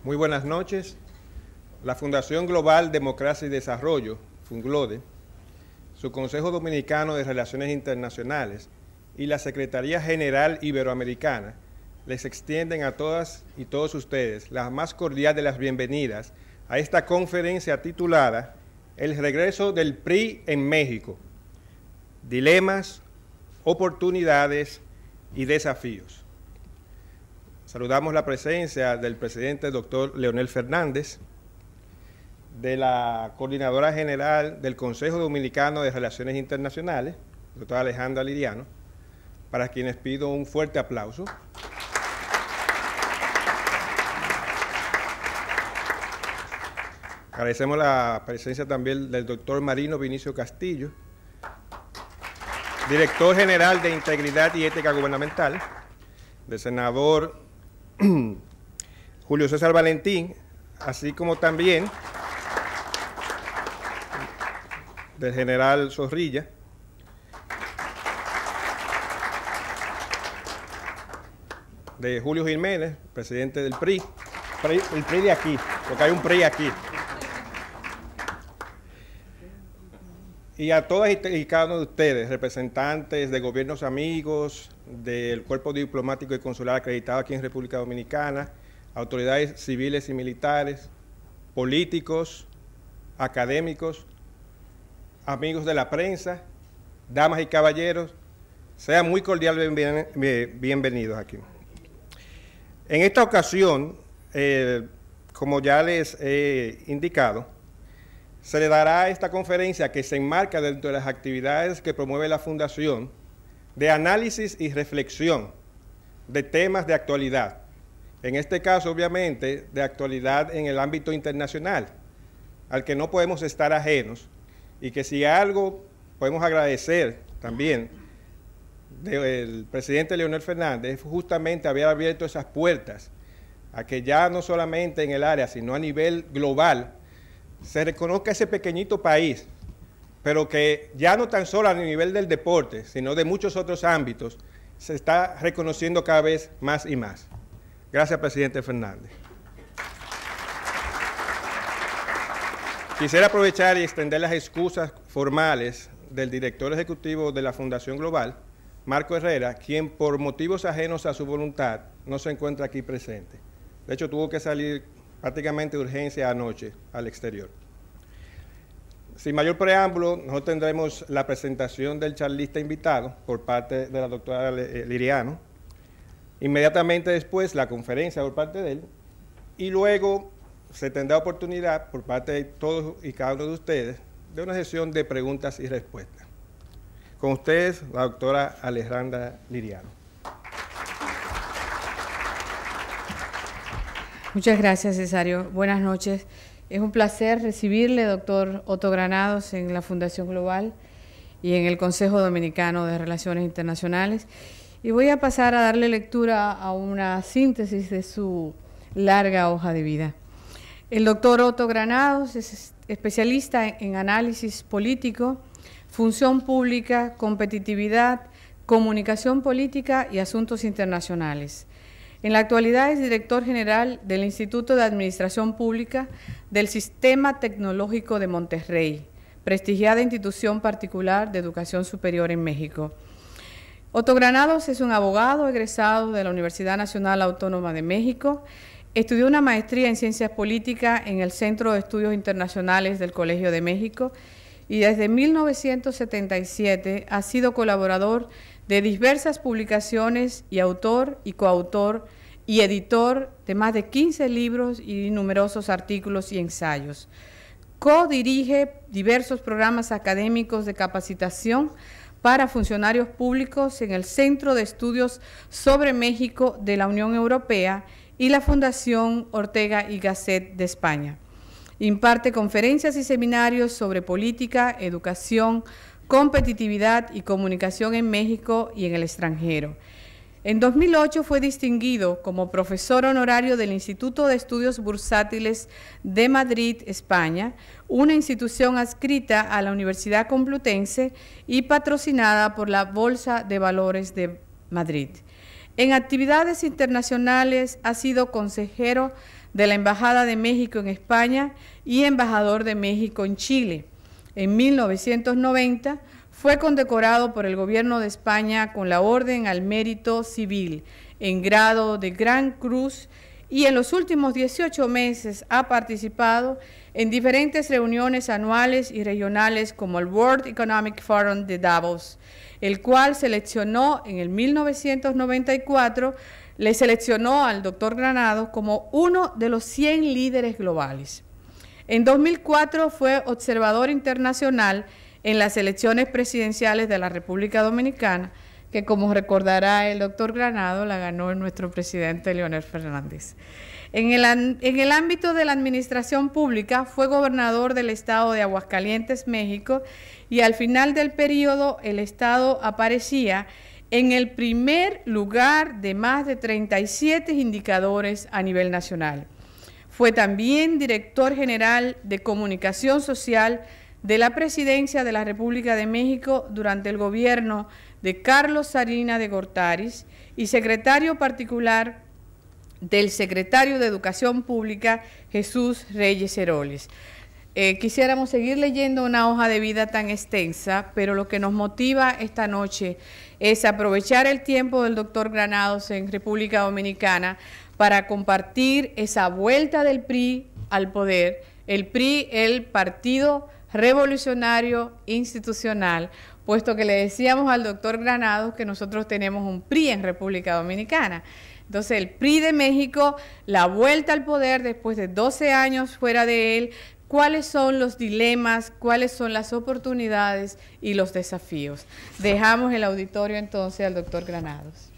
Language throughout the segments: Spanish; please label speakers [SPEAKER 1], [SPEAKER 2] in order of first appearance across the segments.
[SPEAKER 1] Muy buenas noches. La Fundación Global Democracia y Desarrollo, FUNGLODE, su Consejo Dominicano de Relaciones Internacionales y la Secretaría General Iberoamericana les extienden a todas y todos ustedes la más cordial de las bienvenidas a esta conferencia titulada El regreso del PRI en México, dilemas, oportunidades y desafíos. Saludamos la presencia del presidente doctor Leonel Fernández, de la coordinadora general del Consejo Dominicano de Relaciones Internacionales, doctora Alejandra Liriano, para quienes pido un fuerte aplauso. Agradecemos la presencia también del doctor Marino Vinicio Castillo, director general de Integridad y Ética Gubernamental, del senador Julio César Valentín, así como también del general Zorrilla, de Julio Jiménez, presidente del PRI, el PRI de aquí, porque hay un PRI aquí. Y a todas y cada uno de ustedes, representantes de gobiernos amigos, del cuerpo diplomático y consular acreditado aquí en República Dominicana, autoridades civiles y militares, políticos, académicos, amigos de la prensa, damas y caballeros, sean muy cordialmente bienvenidos aquí. En esta ocasión, como ya les he indicado, se le dará esta conferencia que se enmarca dentro de las actividades que promueve la Fundación de análisis y reflexión de temas de actualidad. En este caso, obviamente, de actualidad en el ámbito internacional, al que no podemos estar ajenos, y que si algo podemos agradecer también del presidente Leonel Fernández es justamente haber abierto esas puertas a que ya no solamente en el área, sino a nivel global, se reconozca ese pequeñito país, pero que ya no tan solo a nivel del deporte, sino de muchos otros ámbitos, se está reconociendo cada vez más y más. Gracias, presidente Fernández. Quisiera aprovechar y extender las excusas formales del director ejecutivo de la Fundación Global, Marco Herrera, quien por motivos ajenos a su voluntad no se encuentra aquí presente. De hecho, tuvo que salir prácticamente de urgencia anoche al exterior. Sin mayor preámbulo, nosotros tendremos la presentación del charlista invitado por parte de la doctora Liriano, inmediatamente después la conferencia por parte de él, y luego se tendrá oportunidad por parte de todos y cada uno de ustedes de una sesión de preguntas y respuestas. Con ustedes, la doctora Alejandra Liriano.
[SPEAKER 2] Muchas gracias, Cesario. Buenas noches. Es un placer recibirle, doctor Otto Granados, en la Fundación Global y en el Consejo Dominicano de Relaciones Internacionales. Y voy a pasar a darle lectura a una síntesis de su larga hoja de vida. El doctor Otto Granados es especialista en análisis político, función pública, competitividad, comunicación política y asuntos internacionales. En la actualidad es director general del Instituto de Administración Pública del Sistema Tecnológico de Monterrey, prestigiada institución particular de educación superior en México. Otto Granados es un abogado egresado de la Universidad Nacional Autónoma de México. Estudió una maestría en Ciencias Políticas en el Centro de Estudios Internacionales del Colegio de México y desde 1977 ha sido colaborador de diversas publicaciones y autor y coautor y editor de más de 15 libros y numerosos artículos y ensayos. Co-dirige diversos programas académicos de capacitación para funcionarios públicos en el Centro de Estudios sobre México de la Unión Europea y la Fundación Ortega y Gasset de España. Imparte conferencias y seminarios sobre política, educación, competitividad y comunicación en México y en el extranjero. En 2008 fue distinguido como profesor honorario del Instituto de Estudios Bursátiles de Madrid, España, una institución adscrita a la Universidad Complutense y patrocinada por la Bolsa de Valores de Madrid. En actividades internacionales ha sido consejero de la Embajada de México en España y embajador de México en Chile. En 1990 fue condecorado por el Gobierno de España con la Orden al Mérito Civil en grado de Gran Cruz y en los últimos 18 meses ha participado en diferentes reuniones anuales y regionales como el World Economic Forum de Davos, el cual seleccionó en el 1994, le seleccionó al doctor Granados como uno de los 100 líderes globales. En 2004 fue observador internacional en las elecciones presidenciales de la República Dominicana, que como recordará el doctor Granados, la ganó nuestro presidente Leonel Fernández. En el ámbito de la administración pública fue gobernador del estado de Aguascalientes, México, y al final del periodo el estado aparecía en el primer lugar de más de 37 indicadores a nivel nacional. Fue también director general de Comunicación Social de la Presidencia de la República de México durante el gobierno de Carlos Salinas de Gortari y secretario particular del secretario de Educación Pública Jesús Reyes Heroles. Quisiéramos seguir leyendo una hoja de vida tan extensa, pero lo que nos motiva esta noche es aprovechar el tiempo del doctor Granados en República Dominicana para compartir esa vuelta del PRI al poder. El PRI, el Partido Revolucionario Institucional, puesto que le decíamos al doctor Granados que nosotros tenemos un PRI en República Dominicana. Entonces el PRI de México, la vuelta al poder después de 12 años fuera de él, cuáles son los dilemas, cuáles son las oportunidades y los desafíos. Dejamos el auditorio entonces al doctor Granados.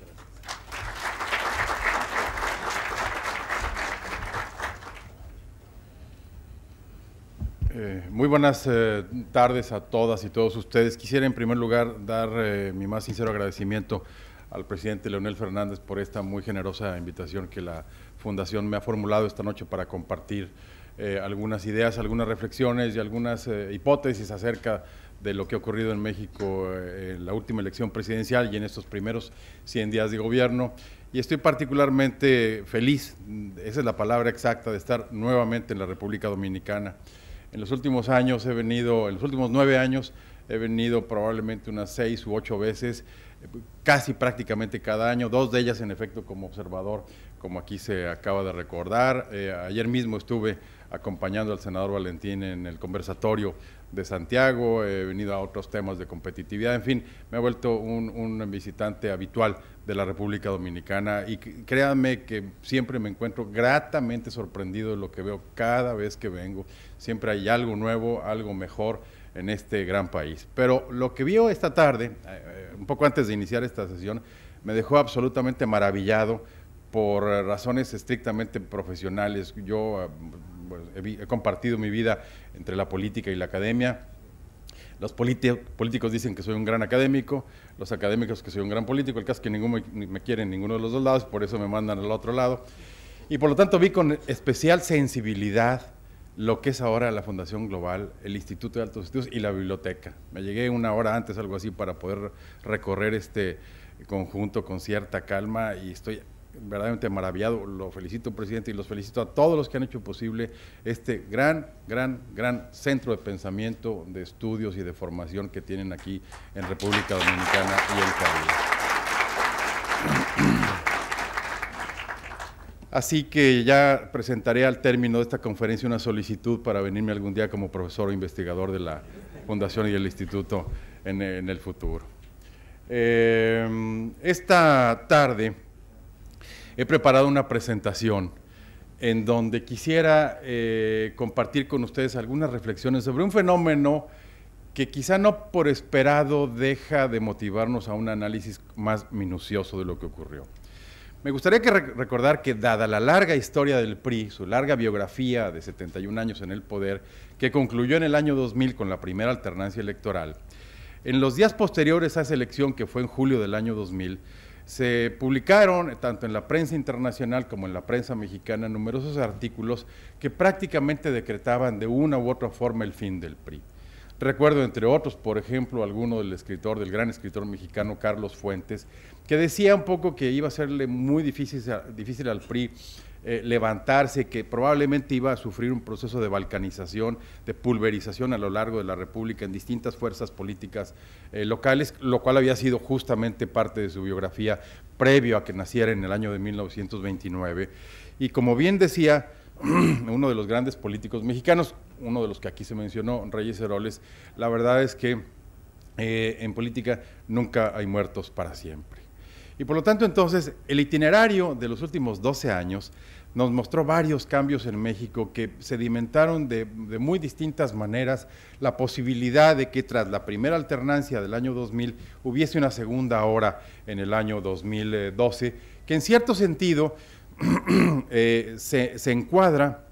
[SPEAKER 3] Muy buenas tardes a todas y todos ustedes. Quisiera en primer lugar dar mi más sincero agradecimiento al presidente Leonel Fernández por esta muy generosa invitación que la Fundación me ha formulado esta noche para compartir algunas ideas, algunas reflexiones y algunas hipótesis acerca de lo que ha ocurrido en México en la última elección presidencial y en estos primeros 100 días de gobierno. Y estoy particularmente feliz, esa es la palabra exacta, de estar nuevamente en la República Dominicana. En los últimos años en los últimos 9 años he venido probablemente unas 6 u 8 veces, casi prácticamente cada año, 2 de ellas en efecto como observador, como aquí se acaba de recordar. Ayer mismo estuve acompañando al senador Valentín en el conversatorio de Santiago, he venido a otros temas de competitividad, en fin, me he vuelto un visitante habitual de la República Dominicana y créanme que siempre me encuentro gratamente sorprendido de lo que veo cada vez que vengo. Siempre hay algo nuevo, algo mejor en este gran país. Pero lo que vio esta tarde, un poco antes de iniciar esta sesión, me dejó absolutamente maravillado por razones estrictamente profesionales. Yo he compartido mi vida entre la política y la academia. Los políticos dicen que soy un gran académico, los académicos que soy un gran político. El caso es que ninguno me quiere en ninguno de los dos lados, por eso me mandan al otro lado. Y por lo tanto vi con especial sensibilidad lo que es ahora la Fundación Global, el Instituto de Altos Estudios y la biblioteca. Me llegué una hora antes, algo así, para poder recorrer este conjunto con cierta calma y estoy verdaderamente maravillado. Lo felicito, presidente, y los felicito a todos los que han hecho posible este gran centro de pensamiento, de estudios y de formación que tienen aquí en República Dominicana y el Caribe. Así que ya presentaré al término de esta conferencia una solicitud para venirme algún día como profesor o investigador de la Fundación y del Instituto en el futuro. Esta tarde he preparado una presentación en donde quisiera compartir con ustedes algunas reflexiones sobre un fenómeno que quizá no por esperado deja de motivarnos a un análisis más minucioso de lo que ocurrió. Me gustaría recordar que dada la larga historia del PRI, su larga biografía de 71 años en el poder, que concluyó en el año 2000 con la primera alternancia electoral, en los días posteriores a esa elección, que fue en julio del año 2000, se publicaron, tanto en la prensa internacional como en la prensa mexicana, numerosos artículos que prácticamente decretaban de una u otra forma el fin del PRI. Recuerdo, entre otros, por ejemplo, alguno del gran escritor mexicano Carlos Fuentes, que decía un poco que iba a serle muy difícil al PRI levantarse, que probablemente iba a sufrir un proceso de balcanización, de pulverización a lo largo de la República en distintas fuerzas políticas locales, lo cual había sido justamente parte de su biografía previo a que naciera en el año de 1929. Y como bien decía uno de los grandes políticos mexicanos, uno de los que aquí se mencionó, Reyes Heroles, la verdad es que en política nunca hay muertos para siempre. Y por lo tanto, entonces, el itinerario de los últimos 12 años nos mostró varios cambios en México que sedimentaron de muy distintas maneras la posibilidad de que tras la primera alternancia del año 2000 hubiese una segunda ola en el año 2012, que en cierto sentido se encuadra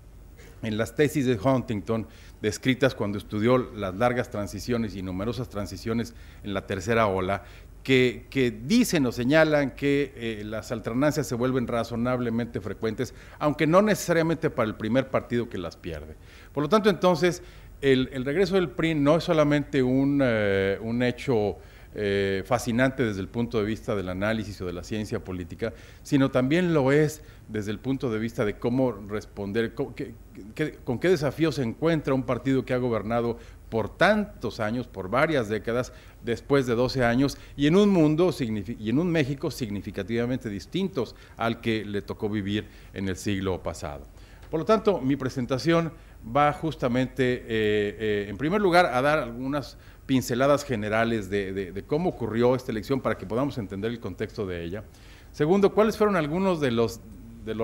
[SPEAKER 3] en las tesis de Huntington, descritas cuando estudió las largas transiciones y numerosas transiciones en la tercera ola, que dicen o señalan que las alternancias se vuelven razonablemente frecuentes, aunque no necesariamente para el primer partido que las pierde. Por lo tanto, entonces, el regreso del PRI no es solamente un hecho fascinante desde el punto de vista del análisis o de la ciencia política, sino también lo es desde el punto de vista de cómo responder, con qué desafíos se encuentra un partido que ha gobernado por tantos años, por varias décadas, después de 12 años, y en un mundo y en un México significativamente distintos al que le tocó vivir en el siglo pasado. Por lo tanto, mi presentación va justamente, en primer lugar, a dar algunas pinceladas generales de cómo ocurrió esta elección para que podamos entender el contexto de ella. Segundo, cuáles fueron algunos de los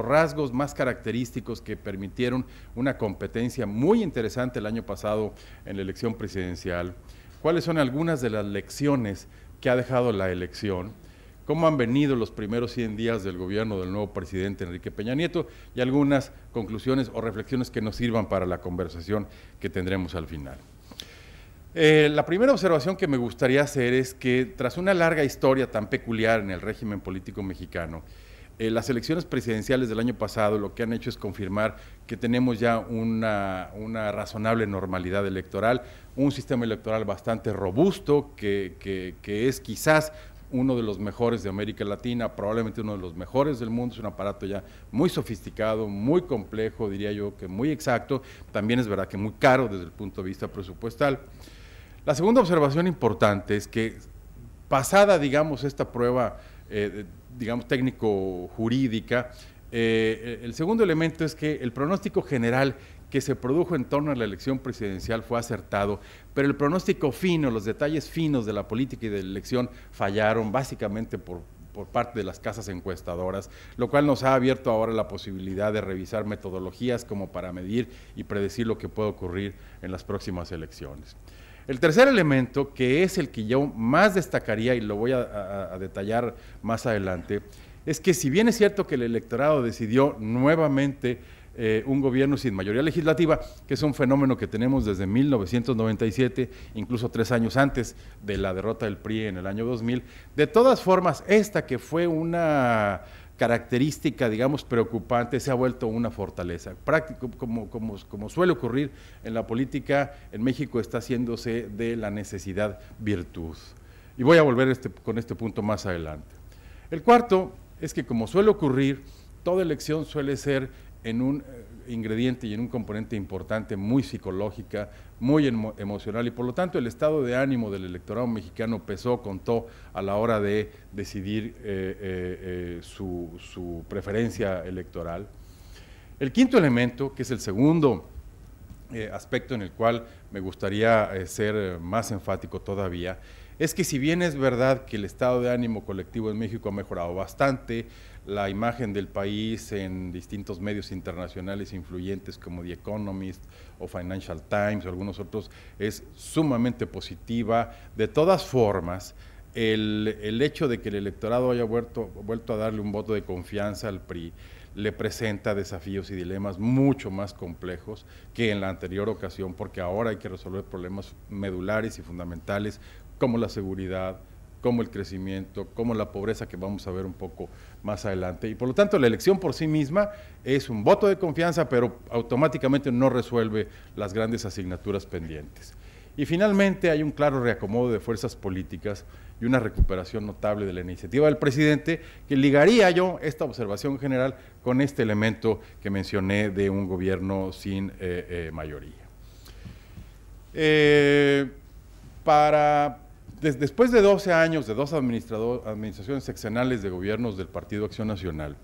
[SPEAKER 3] rasgos más característicos que permitieron una competencia muy interesante el año pasado en la elección presidencial, cuáles son algunas de las lecciones que ha dejado la elección, cómo han venido los primeros 100 días del gobierno del nuevo presidente Enrique Peña Nieto y algunas conclusiones o reflexiones que nos sirvan para la conversación que tendremos al final. La primera observación que me gustaría hacer es que tras una larga historia tan peculiar en el régimen político mexicano, las elecciones presidenciales del año pasado lo que han hecho es confirmar que tenemos ya una razonable normalidad electoral, un sistema electoral bastante robusto que es quizás uno de los mejores de América Latina, probablemente uno de los mejores del mundo. Es un aparato ya muy sofisticado, muy complejo, diría yo que muy exacto, también es verdad que muy caro desde el punto de vista presupuestal. La segunda observación importante es que pasada, digamos, esta prueba digamos, técnico-jurídica, el segundo elemento es que el pronóstico general que se produjo en torno a la elección presidencial fue acertado, pero el pronóstico fino, los detalles finos de la política y de la elección fallaron básicamente por parte de las casas encuestadoras, lo cual nos ha abierto ahora la posibilidad de revisar metodologías como para medir y predecir lo que puede ocurrir en las próximas elecciones. El tercer elemento, que es el que yo más destacaría y lo voy a detallar más adelante, es que si bien es cierto que el electorado decidió nuevamente un gobierno sin mayoría legislativa, que es un fenómeno que tenemos desde 1997, incluso 3 años antes de la derrota del PRI en el año 2000, de todas formas, esta que fue una característica, digamos, preocupante, se ha vuelto una fortaleza. Como suele ocurrir en la política, en México está haciéndose de la necesidad virtud. Y voy a volver con este punto más adelante. El cuarto es que, como suele ocurrir, toda elección suele ser en un ingrediente y en un componente importante, muy psicológica, muy emocional, y por lo tanto el estado de ánimo del electorado mexicano contó a la hora de decidir su preferencia electoral. El quinto elemento, que es el segundo aspecto en el cual me gustaría ser más enfático todavía, es que si bien es verdad que el estado de ánimo colectivo en México ha mejorado bastante, la imagen del país en distintos medios internacionales influyentes como The Economist o Financial Times o algunos otros es sumamente positiva. De todas formas, el hecho de que el electorado haya vuelto a darle un voto de confianza al PRI le presenta desafíos y dilemas mucho más complejos que en la anterior ocasión, porque ahora hay que resolver problemas medulares y fundamentales como la seguridad, como el crecimiento, como la pobreza, que vamos a ver un poco más adelante. Y por lo tanto, la elección por sí misma es un voto de confianza, pero automáticamente no resuelve las grandes asignaturas pendientes. Y finalmente hay un claro reacomodo de fuerzas políticas y una recuperación notable de la iniciativa del presidente, que ligaría yo esta observación general con este elemento que mencioné de un gobierno sin mayoría. Después de 12 años de dos administraciones sexenales de gobiernos del Partido Acción Nacional,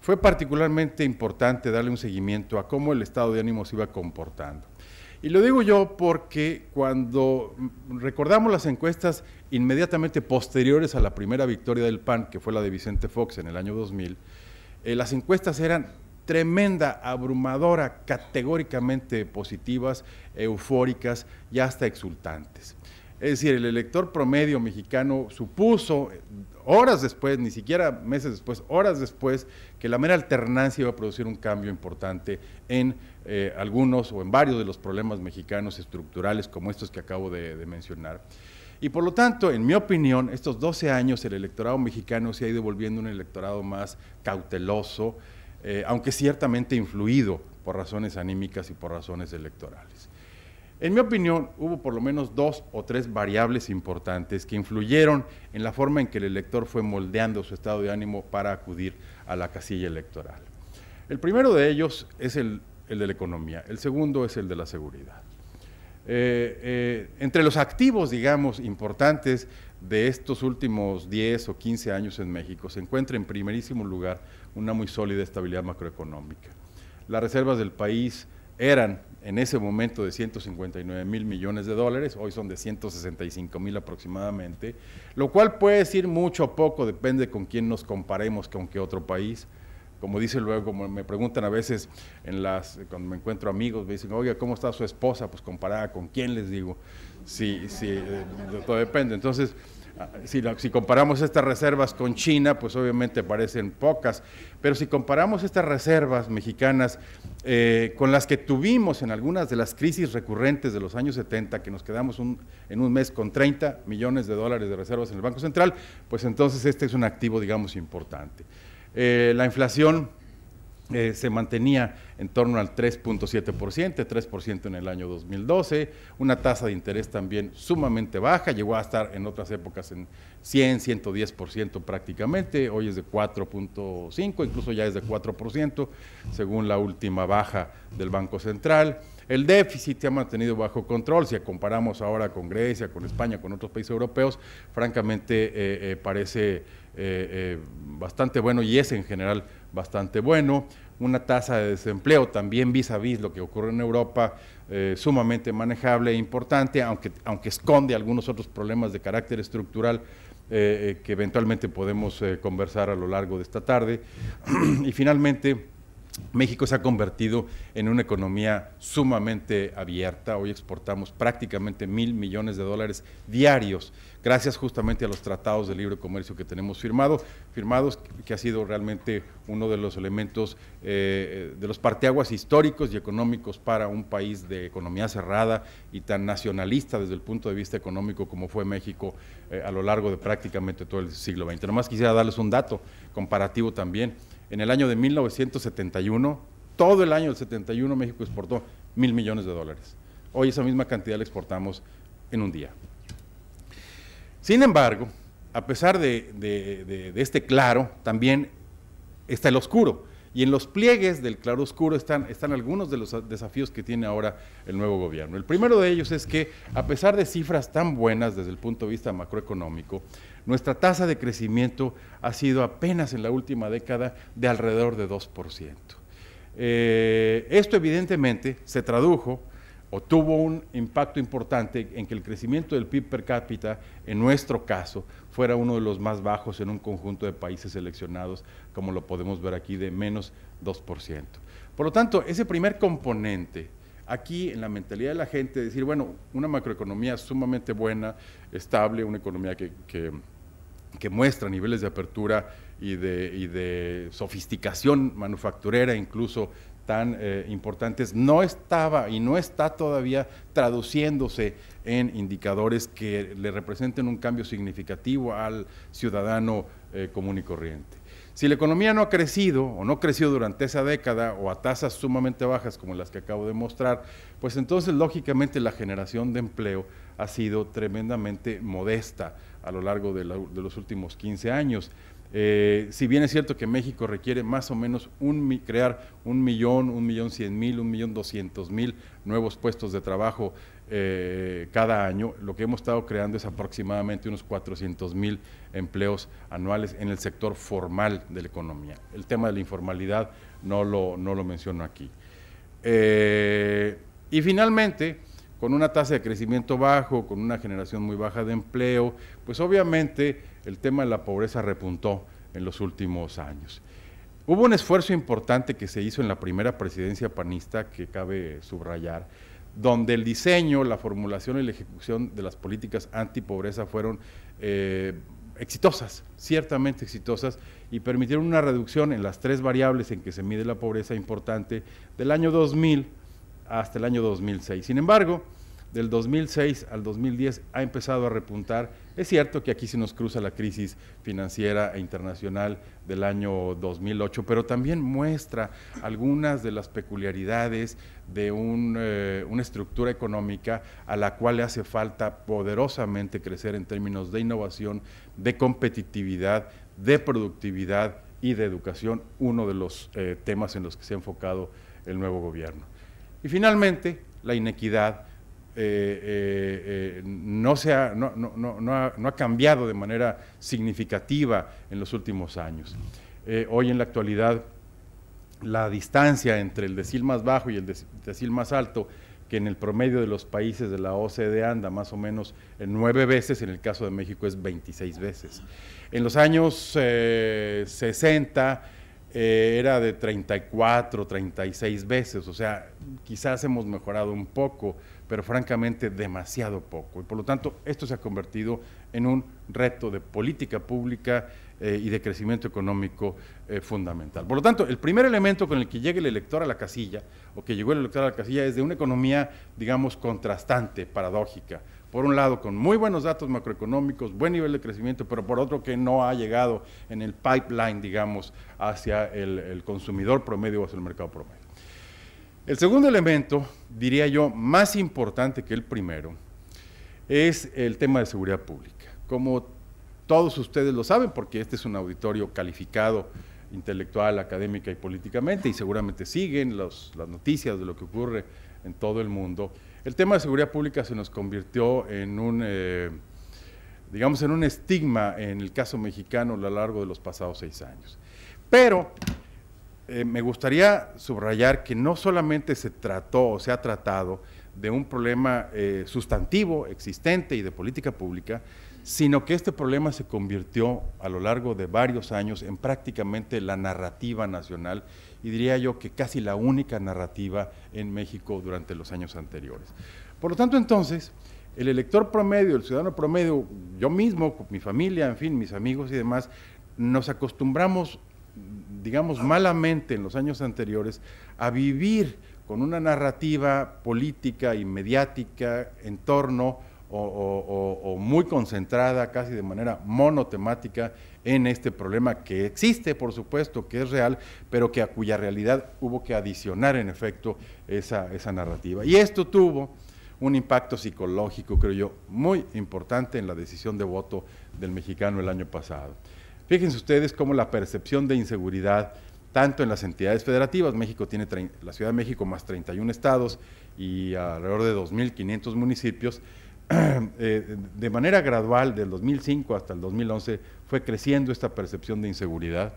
[SPEAKER 3] fue particularmente importante darle un seguimiento a cómo el estado de ánimo se iba comportando. Y lo digo yo porque cuando recordamos las encuestas inmediatamente posteriores a la primera victoria del PAN, que fue la de Vicente Fox en el año 2000, las encuestas eran tremenda, abrumadora, categóricamente positivas, eufóricas y hasta exultantes. Es decir, el elector promedio mexicano supuso horas después, ni siquiera meses después, horas después, que la mera alternancia iba a producir un cambio importante en algunos o en varios de los problemas mexicanos estructurales como estos que acabo de mencionar. Y por lo tanto, en mi opinión, estos 12 años el electorado mexicano se ha ido volviendo un electorado más cauteloso, aunque ciertamente influido por razones anímicas y por razones electorales. En mi opinión, hubo por lo menos 2 o 3 variables importantes que influyeron en la forma en que el elector fue moldeando su estado de ánimo para acudir a la casilla electoral. El primero de ellos es el de la economía, el segundo es el de la seguridad. Entre los activos, digamos, importantes de estos últimos 10 o 15 años en México, se encuentra en primerísimo lugar una muy sólida estabilidad macroeconómica. Las reservas del país eran en ese momento de 159,000 millones de dólares, hoy son de 165,000 aproximadamente, lo cual puede decir mucho o poco, depende con quién nos comparemos con qué otro país. Como dice luego, como me preguntan a veces cuando me encuentro amigos, me dicen, oiga, ¿cómo está su esposa? Pues comparada con quién, les digo, todo depende. Entonces, si comparamos estas reservas con China, pues obviamente parecen pocas, pero si comparamos estas reservas mexicanas con las que tuvimos en algunas de las crisis recurrentes de los años 70, que nos quedamos en un mes con 30 millones de dólares de reservas en el Banco Central, pues entonces este es un activo, digamos, importante. La inflación se mantenía en torno al 3.7%, 3% en el año 2012, una tasa de interés también sumamente baja, llegó a estar en otras épocas en 100, 110% prácticamente, hoy es de 4.5%, incluso ya es de 4%, según la última baja del Banco Central. El déficit se ha mantenido bajo control, si comparamos ahora con Grecia, con España, con otros países europeos, francamente parece bastante bueno y es en general bastante bueno. Una tasa de desempleo también vis a vis lo que ocurre en Europa, sumamente manejable e importante, aunque esconde algunos otros problemas de carácter estructural que eventualmente podemos conversar a lo largo de esta tarde. Y finalmente, México se ha convertido en una economía sumamente abierta. Hoy exportamos prácticamente 1,000 millones de dólares diarios, gracias justamente a los tratados de libre comercio que tenemos firmados, que ha sido realmente uno de los elementos, de los parteaguas históricos y económicos para un país de economía cerrada y tan nacionalista desde el punto de vista económico como fue México a lo largo de prácticamente todo el siglo XX. Nomás quisiera darles un dato comparativo también. En el año de 1971, todo el año del 71, México exportó 1,000 millones de dólares. Hoy esa misma cantidad la exportamos en un día. Sin embargo, a pesar de este claro, también está el oscuro. Y en los pliegues del claroscuro están algunos de los desafíos que tiene ahora el nuevo gobierno. El primero de ellos es que, a pesar de cifras tan buenas desde el punto de vista macroeconómico, nuestra tasa de crecimiento ha sido apenas en la última década de alrededor de 2%. Esto evidentemente se tradujo o tuvo un impacto importante en que el crecimiento del PIB per cápita, en nuestro caso, fuera uno de los más bajos en un conjunto de países seleccionados, como lo podemos ver aquí, de menos 2%. Por lo tanto, ese primer componente, aquí en la mentalidad de la gente, decir, bueno, una macroeconomía sumamente buena, estable, una economía que muestra niveles de apertura y de sofisticación manufacturera incluso tan importantes, no estaba y no está todavía traduciéndose en indicadores que le representen un cambio significativo al ciudadano común y corriente. Si la economía no ha crecido o no creció durante esa década o a tasas sumamente bajas como las que acabo de mostrar, pues entonces lógicamente la generación de empleo ha sido tremendamente modesta a lo largo de los últimos 15 años. Si bien es cierto que México requiere más o menos crear 1.000.000, 1.100.000, 1.200.000 nuevos puestos de trabajo cada año, lo que hemos estado creando es aproximadamente unos 400.000 empleos anuales en el sector formal de la economía. El tema de la informalidad no lo menciono aquí. Y finalmente, con una tasa de crecimiento bajo, con una generación muy baja de empleo, pues obviamente el tema de la pobreza repuntó en los últimos años. Hubo un esfuerzo importante que se hizo en la primera presidencia panista, que cabe subrayar, donde el diseño, la formulación y la ejecución de las políticas antipobreza fueron exitosas, ciertamente exitosas, y permitieron una reducción en las 3 variables en que se mide la pobreza importante del año 2000 hasta el año 2006. Sin embargo, del 2006 al 2010 ha empezado a repuntar. Es cierto que aquí se nos cruza la crisis financiera e internacional del año 2008, pero también muestra algunas de las peculiaridades de una estructura económica a la cual le hace falta poderosamente crecer en términos de innovación, de competitividad, de productividad y de educación, uno de los temas en los que se ha enfocado el nuevo gobierno. Y finalmente, la inequidad no ha cambiado de manera significativa en los últimos años. Hoy en la actualidad, la distancia entre el decil más bajo y el decil más alto, que en el promedio de los países de la OCDE anda más o menos en 9 veces, en el caso de México es 26 veces. En los años 60, era de 34, 36 veces, o sea, quizás hemos mejorado un poco, pero francamente demasiado poco. Y por lo tanto, esto se ha convertido en un reto de política pública y de crecimiento económico fundamental. Por lo tanto, el primer elemento con el que llega el elector a la casilla, o que llegó el elector a la casilla, es de una economía, digamos, contrastante, paradójica. Por un lado, con muy buenos datos macroeconómicos, buen nivel de crecimiento, pero por otro que no ha llegado en el pipeline, digamos, hacia el consumidor promedio o hacia el mercado promedio. El segundo elemento, diría yo, más importante que el primero, es el tema de seguridad pública. Como todos ustedes lo saben, porque este es un auditorio calificado intelectual, académica y políticamente, y seguramente siguen las noticias de lo que ocurre en todo el mundo, el tema de seguridad pública se nos convirtió en digamos, en un estigma en el caso mexicano a lo largo de los pasados 6 años. Pero me gustaría subrayar que no solamente se trató o se ha tratado de un problema sustantivo, existente y de política pública, sino que este problema se convirtió a lo largo de varios años en prácticamente la narrativa nacional, y diría yo que casi la única narrativa en México durante los años anteriores. Por lo tanto, entonces, el elector promedio, el ciudadano promedio, yo mismo, mi familia, en fin, mis amigos y demás, nos acostumbramos, digamos, malamente en los años anteriores a vivir con una narrativa política y mediática en torno o muy concentrada, casi de manera monotemática, en este problema que existe, por supuesto, que es real, pero que a cuya realidad hubo que adicionar, en efecto, esa narrativa. Y esto tuvo un impacto psicológico, creo yo, muy importante en la decisión de voto del mexicano el año pasado. Fíjense ustedes cómo la percepción de inseguridad, tanto en las entidades federativas, México tiene la Ciudad de México más 31 estados y alrededor de 2.500 municipios, de manera gradual, del 2005 hasta el 2011, fue creciendo esta percepción de inseguridad.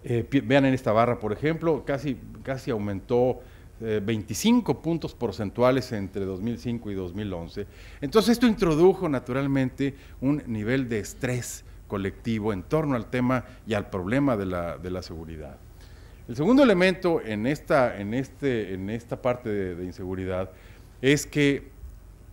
[SPEAKER 3] Vean en esta barra, por ejemplo, casi aumentó 25 puntos porcentuales entre 2005 y 2011. Entonces esto introdujo naturalmente un nivel de estrés colectivo en torno al tema y al problema de la seguridad. El segundo elemento en esta parte de inseguridad es que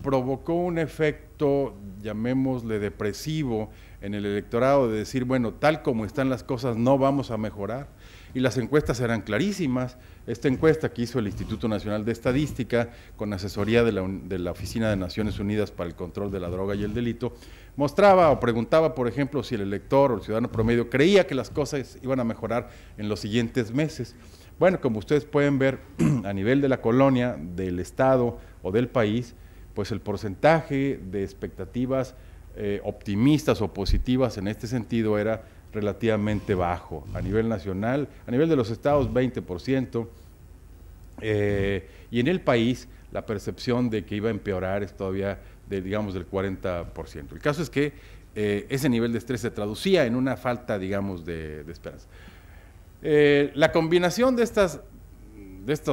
[SPEAKER 3] provocó un efecto, llamémosle depresivo, en el electorado, de decir, bueno, tal como están las cosas no vamos a mejorar. y las encuestas eran clarísimas. Esta encuesta que hizo el Instituto Nacional de Estadística, con asesoría de la Oficina de Naciones Unidas para el Control de la Droga y el Delito, mostraba o preguntaba, por ejemplo, si el elector o el ciudadano promedio creía que las cosas iban a mejorar en los siguientes meses. Bueno, como ustedes pueden ver, a nivel de la colonia, del estado o del país, pues el porcentaje de expectativas optimistas o positivas en este sentido era relativamente bajo. A nivel nacional, a nivel de los estados, 20%, y en el país la percepción de que iba a empeorar es todavía digamos, del 40%. El caso es que ese nivel de estrés se traducía en una falta, digamos, de esperanza. La combinación de estas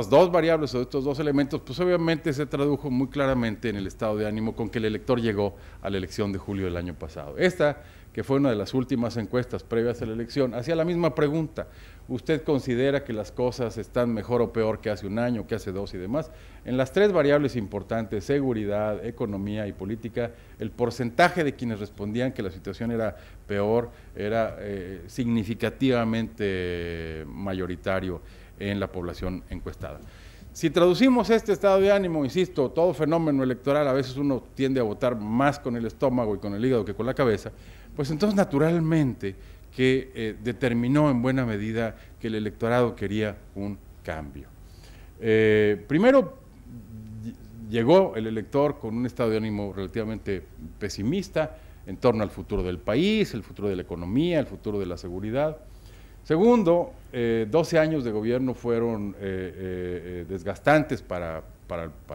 [SPEAKER 3] dos variables o de estos dos elementos, pues obviamente se tradujo muy claramente en el estado de ánimo con que el elector llegó a la elección de julio del año pasado. Esta, que fue una de las últimas encuestas previas a la elección, hacía la misma pregunta: ¿usted considera que las cosas están mejor o peor que hace un año, que hace dos y demás? En las tres variables importantes, seguridad, economía y política, el porcentaje de quienes respondían que la situación era peor era significativamente mayoritario en la población encuestada. Si traducimos este estado de ánimo, insisto, todo fenómeno electoral, a veces uno tiende a votar más con el estómago y con el hígado que con la cabeza, pues entonces naturalmente que determinó en buena medida que el electorado quería un cambio. Primero llegó el elector con un estado de ánimo relativamente pesimista en torno al futuro del país, el futuro de la economía, el futuro de la seguridad. Segundo, 12 años de gobierno fueron desgastantes para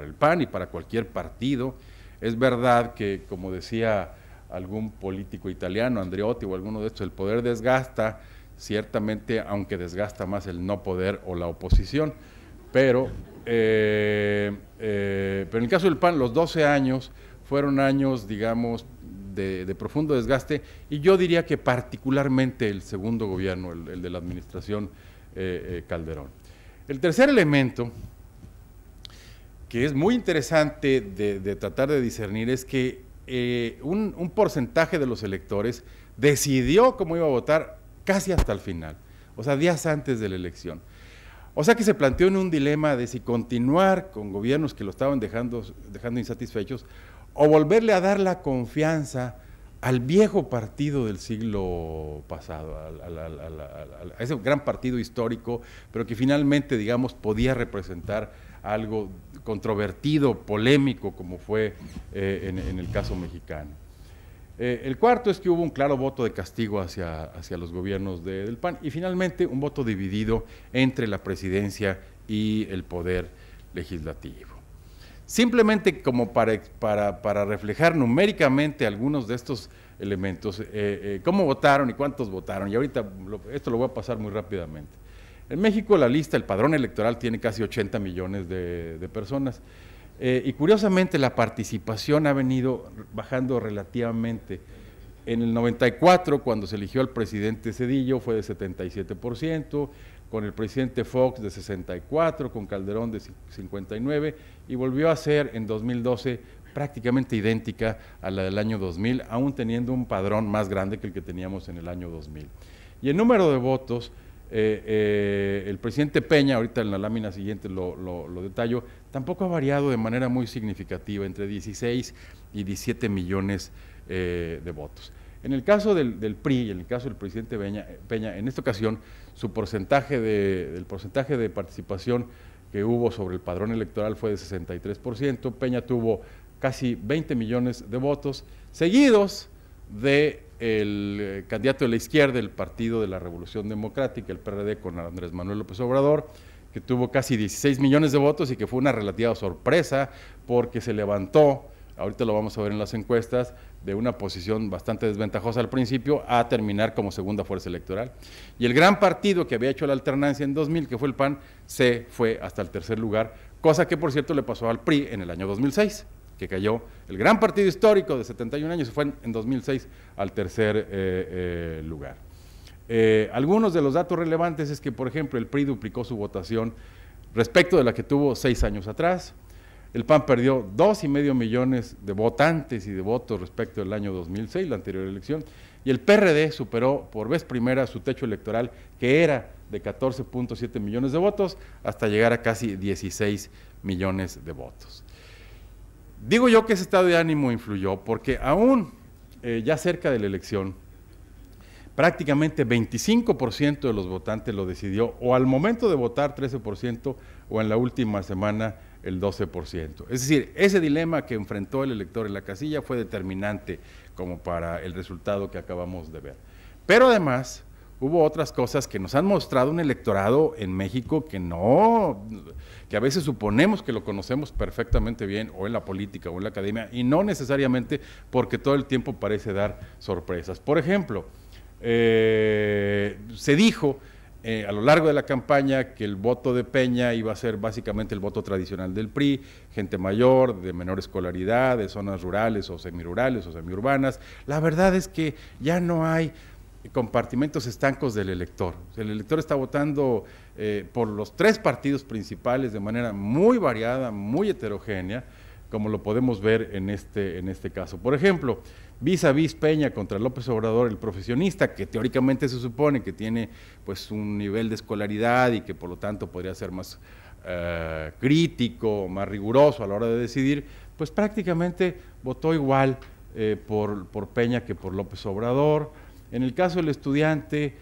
[SPEAKER 3] el PAN y para cualquier partido. Es verdad que, como decía algún político italiano, Andreotti o alguno de estos, el poder desgasta, ciertamente, aunque desgasta más el no poder o la oposición, pero en el caso del PAN, los 12 años fueron años, digamos, de profundo desgaste, y yo diría que particularmente el segundo gobierno, el de la administración Calderón. El tercer elemento, que es muy interesante de tratar de discernir, es que un porcentaje de los electores decidió cómo iba a votar casi hasta el final, o sea, días antes de la elección. O sea que se planteó en un dilema de si continuar con gobiernos que lo estaban dejando insatisfechos, o volverle a dar la confianza al viejo partido del siglo pasado, a ese gran partido histórico, pero que finalmente, digamos, podía representar algo controvertido, polémico, como fue en el caso mexicano. El cuarto es que hubo un claro voto de castigo hacia los gobiernos del PAN, y finalmente un voto dividido entre la presidencia y el poder legislativo. Simplemente como para reflejar numéricamente algunos de estos elementos, cómo votaron y cuántos votaron, y ahorita esto lo voy a pasar muy rápidamente. En México la lista, el padrón electoral, tiene casi 80 millones de personas, y curiosamente la participación ha venido bajando relativamente. En el 94, cuando se eligió al presidente Zedillo, fue de 77%, con el presidente Fox de 64%, con Calderón de 59%, y volvió a ser en 2012 prácticamente idéntica a la del año 2000, aún teniendo un padrón más grande que el que teníamos en el año 2000. Y el número de votos, el presidente Peña, ahorita en la lámina siguiente lo detallo, tampoco ha variado de manera muy significativa, entre 16 y 17 millones de votos. En el caso del PRI y en el caso del presidente Peña, en esta ocasión, el porcentaje de participación que hubo sobre el padrón electoral fue de 63%, Peña tuvo casi 20 millones de votos, seguidos del candidato de la izquierda, el Partido de la Revolución Democrática, el PRD, con Andrés Manuel López Obrador, que tuvo casi 16 millones de votos y que fue una relativa sorpresa porque se levantó, ahorita lo vamos a ver en las encuestas, de una posición bastante desventajosa al principio a terminar como segunda fuerza electoral. Y el gran partido que había hecho la alternancia en 2000, que fue el PAN, se fue hasta el tercer lugar, cosa que por cierto le pasó al PRI en el año 2006, que cayó el gran partido histórico de 71 años, se fue en 2006 al tercer lugar. Algunos de los datos relevantes es que, por ejemplo, el PRI duplicó su votación respecto de la que tuvo 6 años atrás. El PAN perdió 2,5 millones de votantes y de votos respecto del año 2006, la anterior elección, y el PRD superó por vez primera su techo electoral, que era de 14.7 millones de votos, hasta llegar a casi 16 millones de votos. Digo yo que ese estado de ánimo influyó porque aún ya cerca de la elección, prácticamente 25% de los votantes lo decidió o al momento de votar 13% o en la última semana el 12%. Es decir, ese dilema que enfrentó el elector en la casilla fue determinante como para el resultado que acabamos de ver. Pero además hubo otras cosas que nos han mostrado un electorado en México que a veces suponemos que lo conocemos perfectamente bien, o en la política o en la academia, y no necesariamente porque todo el tiempo parece dar sorpresas. Por ejemplo, se dijo a lo largo de la campaña que el voto de Peña iba a ser básicamente el voto tradicional del PRI, gente mayor, de menor escolaridad, de zonas rurales o semiurbanas. La verdad es que ya no hay compartimentos estancos del elector. El elector está votando por los tres partidos principales de manera muy variada, muy heterogénea, como lo podemos ver en este caso. Por ejemplo, vis a vis Peña contra López Obrador, el profesionista, que teóricamente se supone que tiene pues un nivel de escolaridad y que por lo tanto podría ser más crítico, más riguroso a la hora de decidir, pues prácticamente votó igual por Peña que por López Obrador. En el caso del estudiante,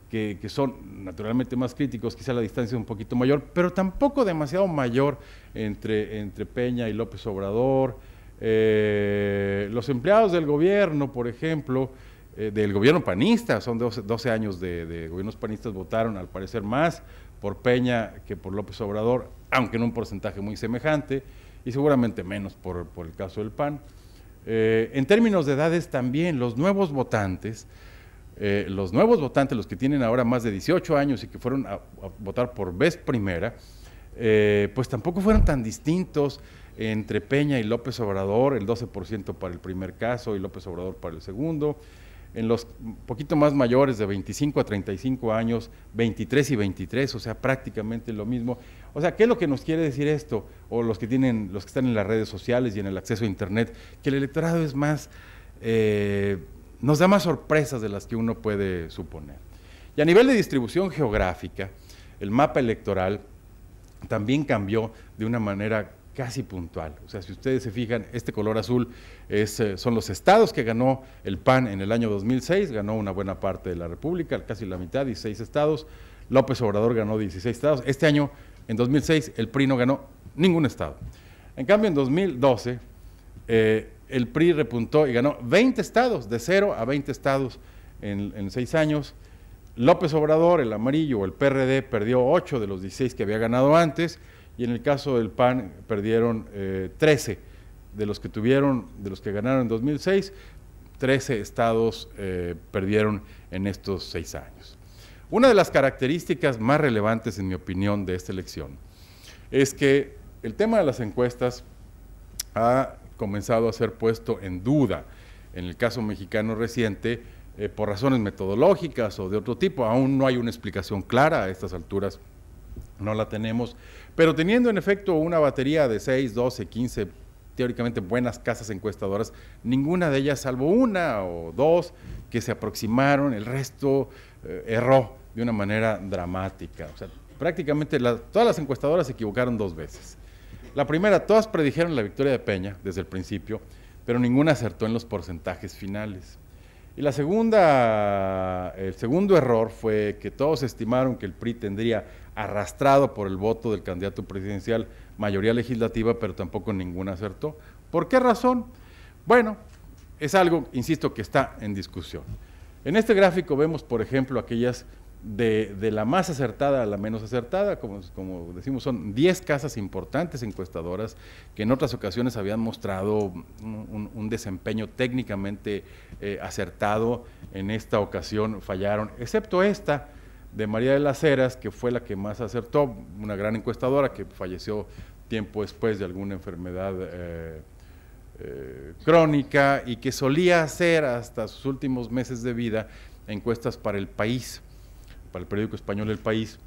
[SPEAKER 3] que son naturalmente más críticos, quizá la distancia es un poquito mayor, pero tampoco demasiado mayor entre Peña y López Obrador. Los empleados del gobierno, por ejemplo, del gobierno panista, son 12 años de gobiernos panistas, votaron al parecer más por Peña que por López Obrador, aunque en un porcentaje muy semejante, y seguramente menos por el caso del PAN. En términos de edades también, los nuevos votantes, los que tienen ahora más de 18 años y que fueron a votar por vez primera, pues tampoco fueron tan distintos entre Peña y López Obrador, el 12% para el primer caso y López Obrador para el segundo. En los poquito más mayores, de 25 a 35 años, 23 y 23, o sea, prácticamente lo mismo. O sea, ¿qué es lo que nos quiere decir esto? O los que están en las redes sociales y en el acceso a Internet, que el electorado es más, nos da más sorpresas de las que uno puede suponer. Y a nivel de distribución geográfica, el mapa electoral también cambió de una manera casi puntual. O sea, si ustedes se fijan, este color azul son los estados que ganó el PAN en el año 2006, ganó una buena parte de la República, casi la mitad, 16 estados. López Obrador ganó 16 estados. Este año, en 2006, el PRI no ganó ningún estado. En cambio, en 2012, el PRI repuntó y ganó 20 estados, de 0 a 20 estados en 6 años. López Obrador, el amarillo o el PRD, perdió 8 de los 16 que había ganado antes, y en el caso del PAN perdieron 13 de los que ganaron en 2006, 13 estados perdieron en estos 6 años. Una de las características más relevantes, en mi opinión, de esta elección es que el tema de las encuestas ha comenzado a ser puesto en duda. En el caso mexicano reciente, por razones metodológicas o de otro tipo, aún no hay una explicación clara, a estas alturas no la tenemos, pero teniendo en efecto una batería de 6, 12, 15, teóricamente buenas casas encuestadoras, ninguna de ellas, salvo una o dos, que se aproximaron, el resto erró de una manera dramática. O sea, prácticamente todas las encuestadoras se equivocaron 2 veces. La primera, todas predijeron la victoria de Peña desde el principio, pero ninguna acertó en los porcentajes finales. Y el segundo error fue que todos estimaron que el PRI tendría arrastrado por el voto del candidato presidencial mayoría legislativa, pero tampoco ninguna acertó. ¿Por qué razón? Bueno, es algo, insisto, que está en discusión. En este gráfico vemos, por ejemplo, aquellas de la más acertada a la menos acertada, como decimos, son 10 casas importantes encuestadoras que en otras ocasiones habían mostrado un desempeño técnicamente acertado. En esta ocasión fallaron, excepto esta de María de las Heras, que fue la que más acertó, una gran encuestadora que falleció tiempo después de alguna enfermedad crónica y que solía hacer hasta sus últimos meses de vida encuestas para El País, para el periódico español El País,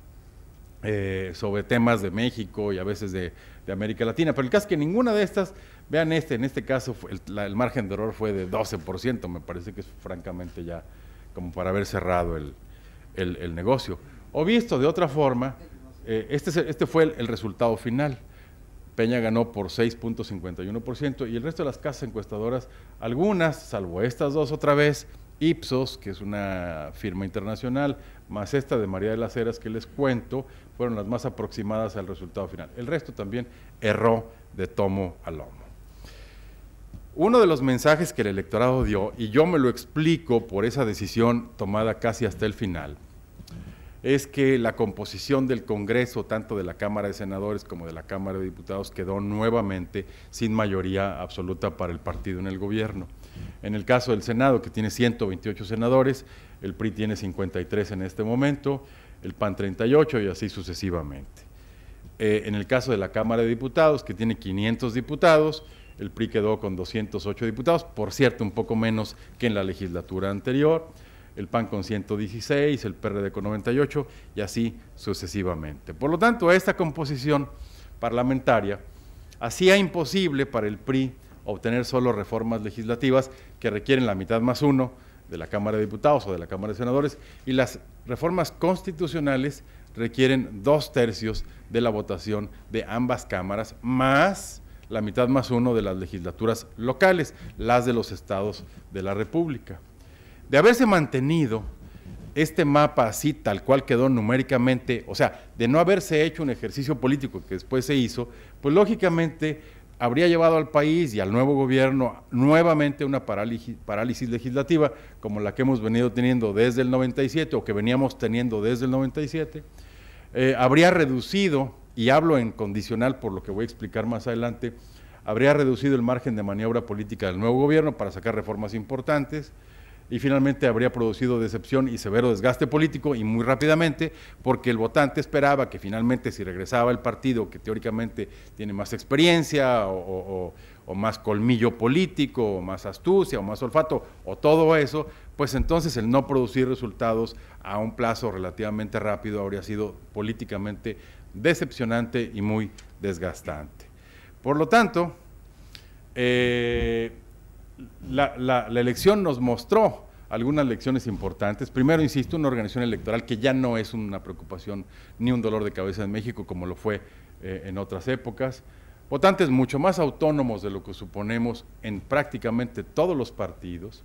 [SPEAKER 3] sobre temas de México y a veces de América Latina, pero el caso es que ninguna de estas, vean en este caso el margen de error fue de 12%, me parece que es francamente ya como para haber cerrado el negocio. O visto de otra forma, este fue el resultado final. Peña ganó por 6.51% y el resto de las casas encuestadoras, algunas, salvo estas dos otra vez, Ipsos, que es una firma internacional, más esta de María de las Heras que les cuento, fueron las más aproximadas al resultado final. El resto también erró de tomo a lomo. Uno de los mensajes que el electorado dio, y yo me lo explico por esa decisión tomada casi hasta el final, es que la composición del Congreso, tanto de la Cámara de Senadores como de la Cámara de Diputados, quedó nuevamente sin mayoría absoluta para el partido en el gobierno. En el caso del Senado, que tiene 128 senadores, el PRI tiene 53 en este momento, el PAN 38 y así sucesivamente. En el caso de la Cámara de Diputados, que tiene 500 diputados, el PRI quedó con 208 diputados, por cierto, un poco menos que en la legislatura anterior, el PAN con 116, el PRD con 98 y así sucesivamente. Por lo tanto, esta composición parlamentaria hacía imposible para el PRI obtener solo reformas legislativas que requieren la mitad más uno de la Cámara de Diputados o de la Cámara de Senadores, y las reformas constitucionales requieren 2/3 de la votación de ambas cámaras, más la mitad más uno de las legislaturas locales, las de los estados de la República. De haberse mantenido este mapa así, tal cual quedó numéricamente, o sea, de no haberse hecho un ejercicio político que después se hizo, pues lógicamente habría llevado al país y al nuevo gobierno nuevamente una parálisis legislativa como la que hemos venido teniendo desde el 97 o que veníamos teniendo desde el 97, habría reducido, y hablo en condicional por lo que voy a explicar más adelante, habría reducido el margen de maniobra política del nuevo gobierno para sacar reformas importantes, y finalmente habría producido decepción y severo desgaste político, y muy rápidamente, porque el votante esperaba que finalmente si regresaba el partido que teóricamente tiene más experiencia o más colmillo político, o más astucia, o más olfato, o todo eso, pues entonces el no producir resultados a un plazo relativamente rápido habría sido políticamente decepcionante y muy desgastante. Por lo tanto, la elección nos mostró algunas lecciones importantes. Primero, insisto, una organización electoral que ya no es una preocupación ni un dolor de cabeza en México como lo fue en otras épocas. Votantes mucho más autónomos de lo que suponemos en prácticamente todos los partidos.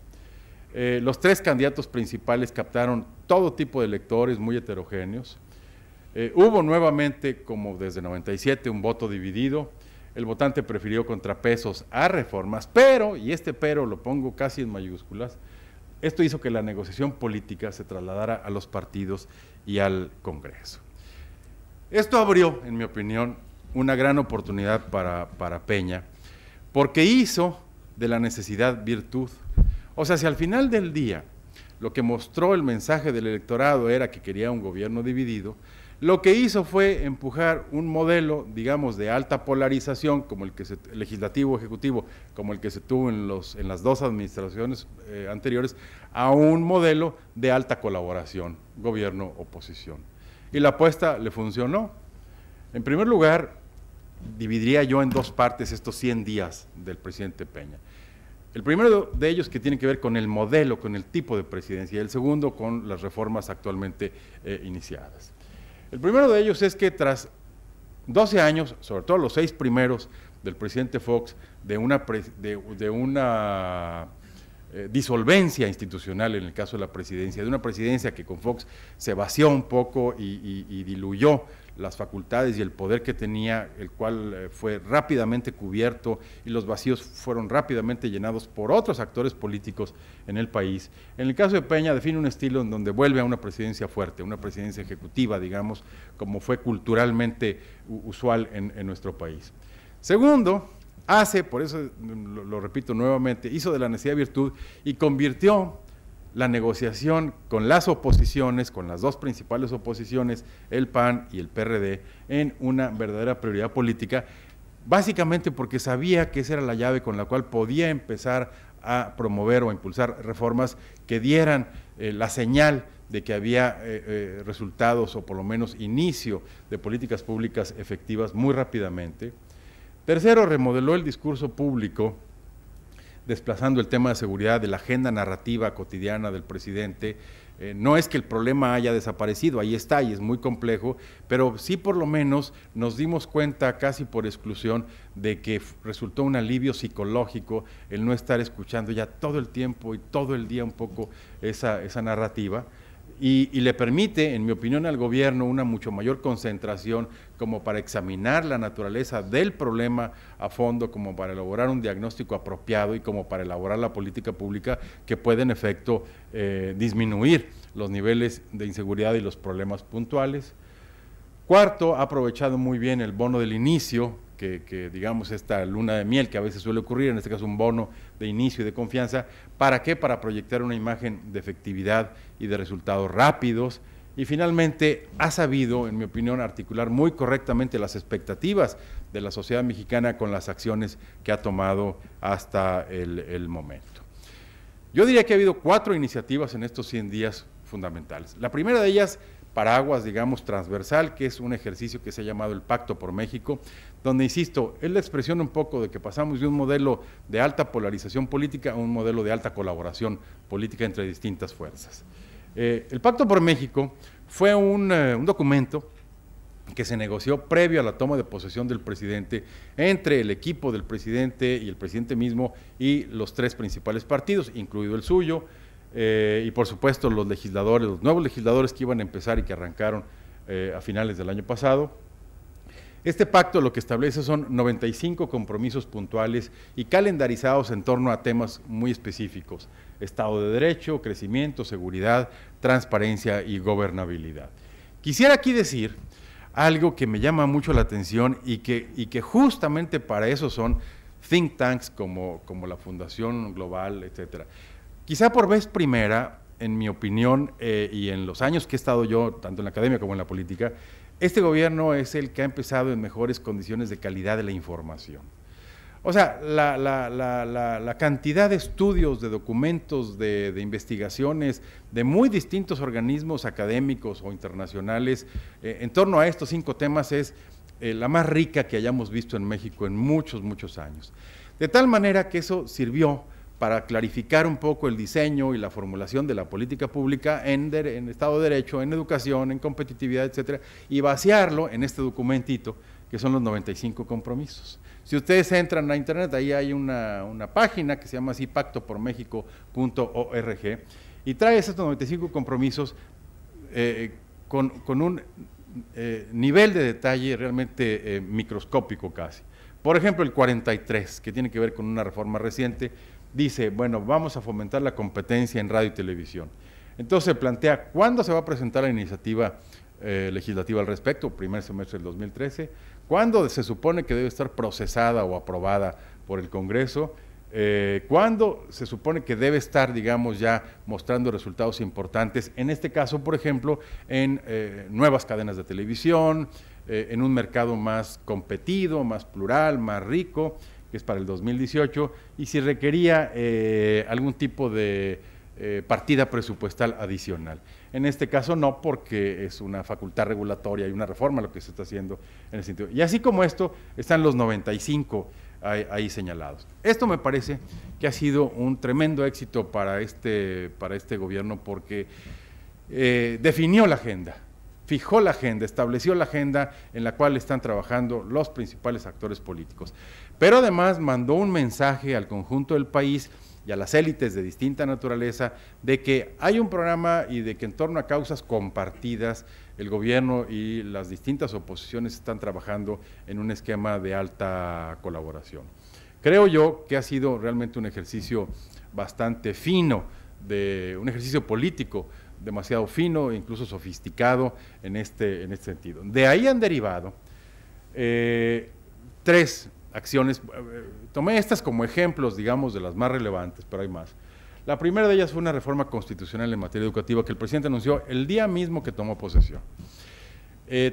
[SPEAKER 3] Los 3 candidatos principales captaron todo tipo de electores muy heterogéneos. Hubo nuevamente, como desde 97, un voto dividido. El votante prefirió contrapesos a reformas, pero, y este pero lo pongo casi en mayúsculas, esto hizo que la negociación política se trasladara a los partidos y al Congreso. Esto abrió, en mi opinión, una gran oportunidad para Peña, porque hizo de la necesidad virtud. O sea, si al final del día lo que mostró el mensaje del electorado era que quería un gobierno dividido, lo que hizo fue empujar un modelo, digamos, de alta polarización, como el que legislativo, ejecutivo, como el que se tuvo en las 2 administraciones anteriores, a un modelo de alta colaboración, gobierno-oposición. Y la apuesta le funcionó. En primer lugar, dividiría yo en 2 partes estos 100 días del presidente Peña. El primero de ellos que tiene que ver con el modelo, con el tipo de presidencia, y el segundo con las reformas actualmente iniciadas. El primero de ellos es que tras 12 años, sobre todo los 6 primeros del presidente Fox, de una disolvencia institucional en el caso de la presidencia, de una presidencia que con Fox se vació un poco y diluyó las facultades y el poder que tenía, el cual fue rápidamente cubierto y los vacíos fueron rápidamente llenados por otros actores políticos en el país. En el caso de Peña define un estilo en donde vuelve a una presidencia fuerte, una presidencia ejecutiva, digamos, como fue culturalmente usual en nuestro país. Segundo, por eso lo repito nuevamente, hizo de la necesidad virtud y convirtió la negociación con las oposiciones, con las 2 principales oposiciones, el PAN y el PRD, en una verdadera prioridad política, básicamente porque sabía que esa era la llave con la cual podía empezar a promover o a impulsar reformas que dieran la señal de que había resultados o por lo menos inicio de políticas públicas efectivas muy rápidamente. Tercero, remodeló el discurso público, desplazando el tema de seguridad de la agenda narrativa cotidiana del presidente. No es que el problema haya desaparecido, ahí está y es muy complejo, pero sí por lo menos nos dimos cuenta casi por exclusión de que resultó un alivio psicológico el no estar escuchando ya todo el tiempo y todo el día un poco esa narrativa. Y le permite, en mi opinión, al gobierno una mucho mayor concentración como para examinar la naturaleza del problema a fondo, como para elaborar un diagnóstico apropiado y como para elaborar la política pública que puede en efecto disminuir los niveles de inseguridad y los problemas puntuales. Cuarto, ha aprovechado muy bien el bono del inicio, que digamos esta luna de miel que a veces suele ocurrir, en este caso un bono de inicio y de confianza. ¿Para qué? Para proyectar una imagen de efectividad y de resultados rápidos. Y finalmente ha sabido, en mi opinión, articular muy correctamente las expectativas de la sociedad mexicana con las acciones que ha tomado hasta el momento. Yo diría que ha habido 4 iniciativas en estos 100 días fundamentales. La primera de ellas, paraguas, digamos, transversal, que es un ejercicio que se ha llamado el Pacto por México, donde, insisto, es la expresión un poco de que pasamos de un modelo de alta polarización política a un modelo de alta colaboración política entre distintas fuerzas. El Pacto por México fue un documento que se negoció previo a la toma de posesión del presidente entre el equipo del presidente y el presidente mismo y los 3 principales partidos, incluido el suyo, y por supuesto los legisladores, los nuevos legisladores que iban a empezar y que arrancaron a finales del año pasado. Este pacto lo que establece son 95 compromisos puntuales y calendarizados en torno a temas muy específicos: Estado de Derecho, crecimiento, seguridad, transparencia y gobernabilidad. Quisiera aquí decir algo que me llama mucho la atención y que justamente para eso son think tanks como la Fundación Global, etcétera. Quizá por vez primera, en mi opinión, y en los años que he estado yo, tanto en la academia como en la política, este gobierno es el que ha empezado en mejores condiciones de calidad de la información. O sea, la cantidad de estudios, de documentos, de investigaciones, de muy distintos organismos académicos o internacionales en torno a estos 5 temas es la más rica que hayamos visto en México en muchos, muchos años. De tal manera que eso sirvió para clarificar un poco el diseño y la formulación de la política pública en Estado de Derecho, en educación, en competitividad, etcétera, y vaciarlo en este documentito que son los 95 compromisos. Si ustedes entran a internet, ahí hay una página que se llama así, pactopormexico.org, y trae esos 95 compromisos con un nivel de detalle realmente microscópico casi. Por ejemplo, el 43, que tiene que ver con una reforma reciente, dice, bueno, vamos a fomentar la competencia en radio y televisión. Entonces se plantea cuándo se va a presentar la iniciativa legislativa al respecto, primer semestre del 2013, cuándo se supone que debe estar procesada o aprobada por el Congreso, cuándo se supone que debe estar, digamos, ya mostrando resultados importantes, en este caso, por ejemplo, en nuevas cadenas de televisión, en un mercado más competido, más plural, más rico, que es para el 2018, y si requería algún tipo de partida presupuestal adicional. En este caso no, porque es una facultad regulatoria y una reforma lo que se está haciendo en ese sentido. Y así como esto, están los 95 ahí señalados. Esto me parece que ha sido un tremendo éxito para este gobierno, porque definió la agenda, fijó la agenda, estableció la agenda en la cual están trabajando los principales actores políticos. Pero además mandó un mensaje al conjunto del país y a las élites de distinta naturaleza de que hay un programa y de que en torno a causas compartidas el gobierno y las distintas oposiciones están trabajando en un esquema de alta colaboración. Creo yo que ha sido realmente un ejercicio bastante fino, un ejercicio político demasiado fino e incluso sofisticado en este sentido. De ahí han derivado 3 acciones, tomé estas como ejemplos, digamos, de las más relevantes, pero hay más. La primera de ellas fue una reforma constitucional en materia educativa que el presidente anunció el día mismo que tomó posesión.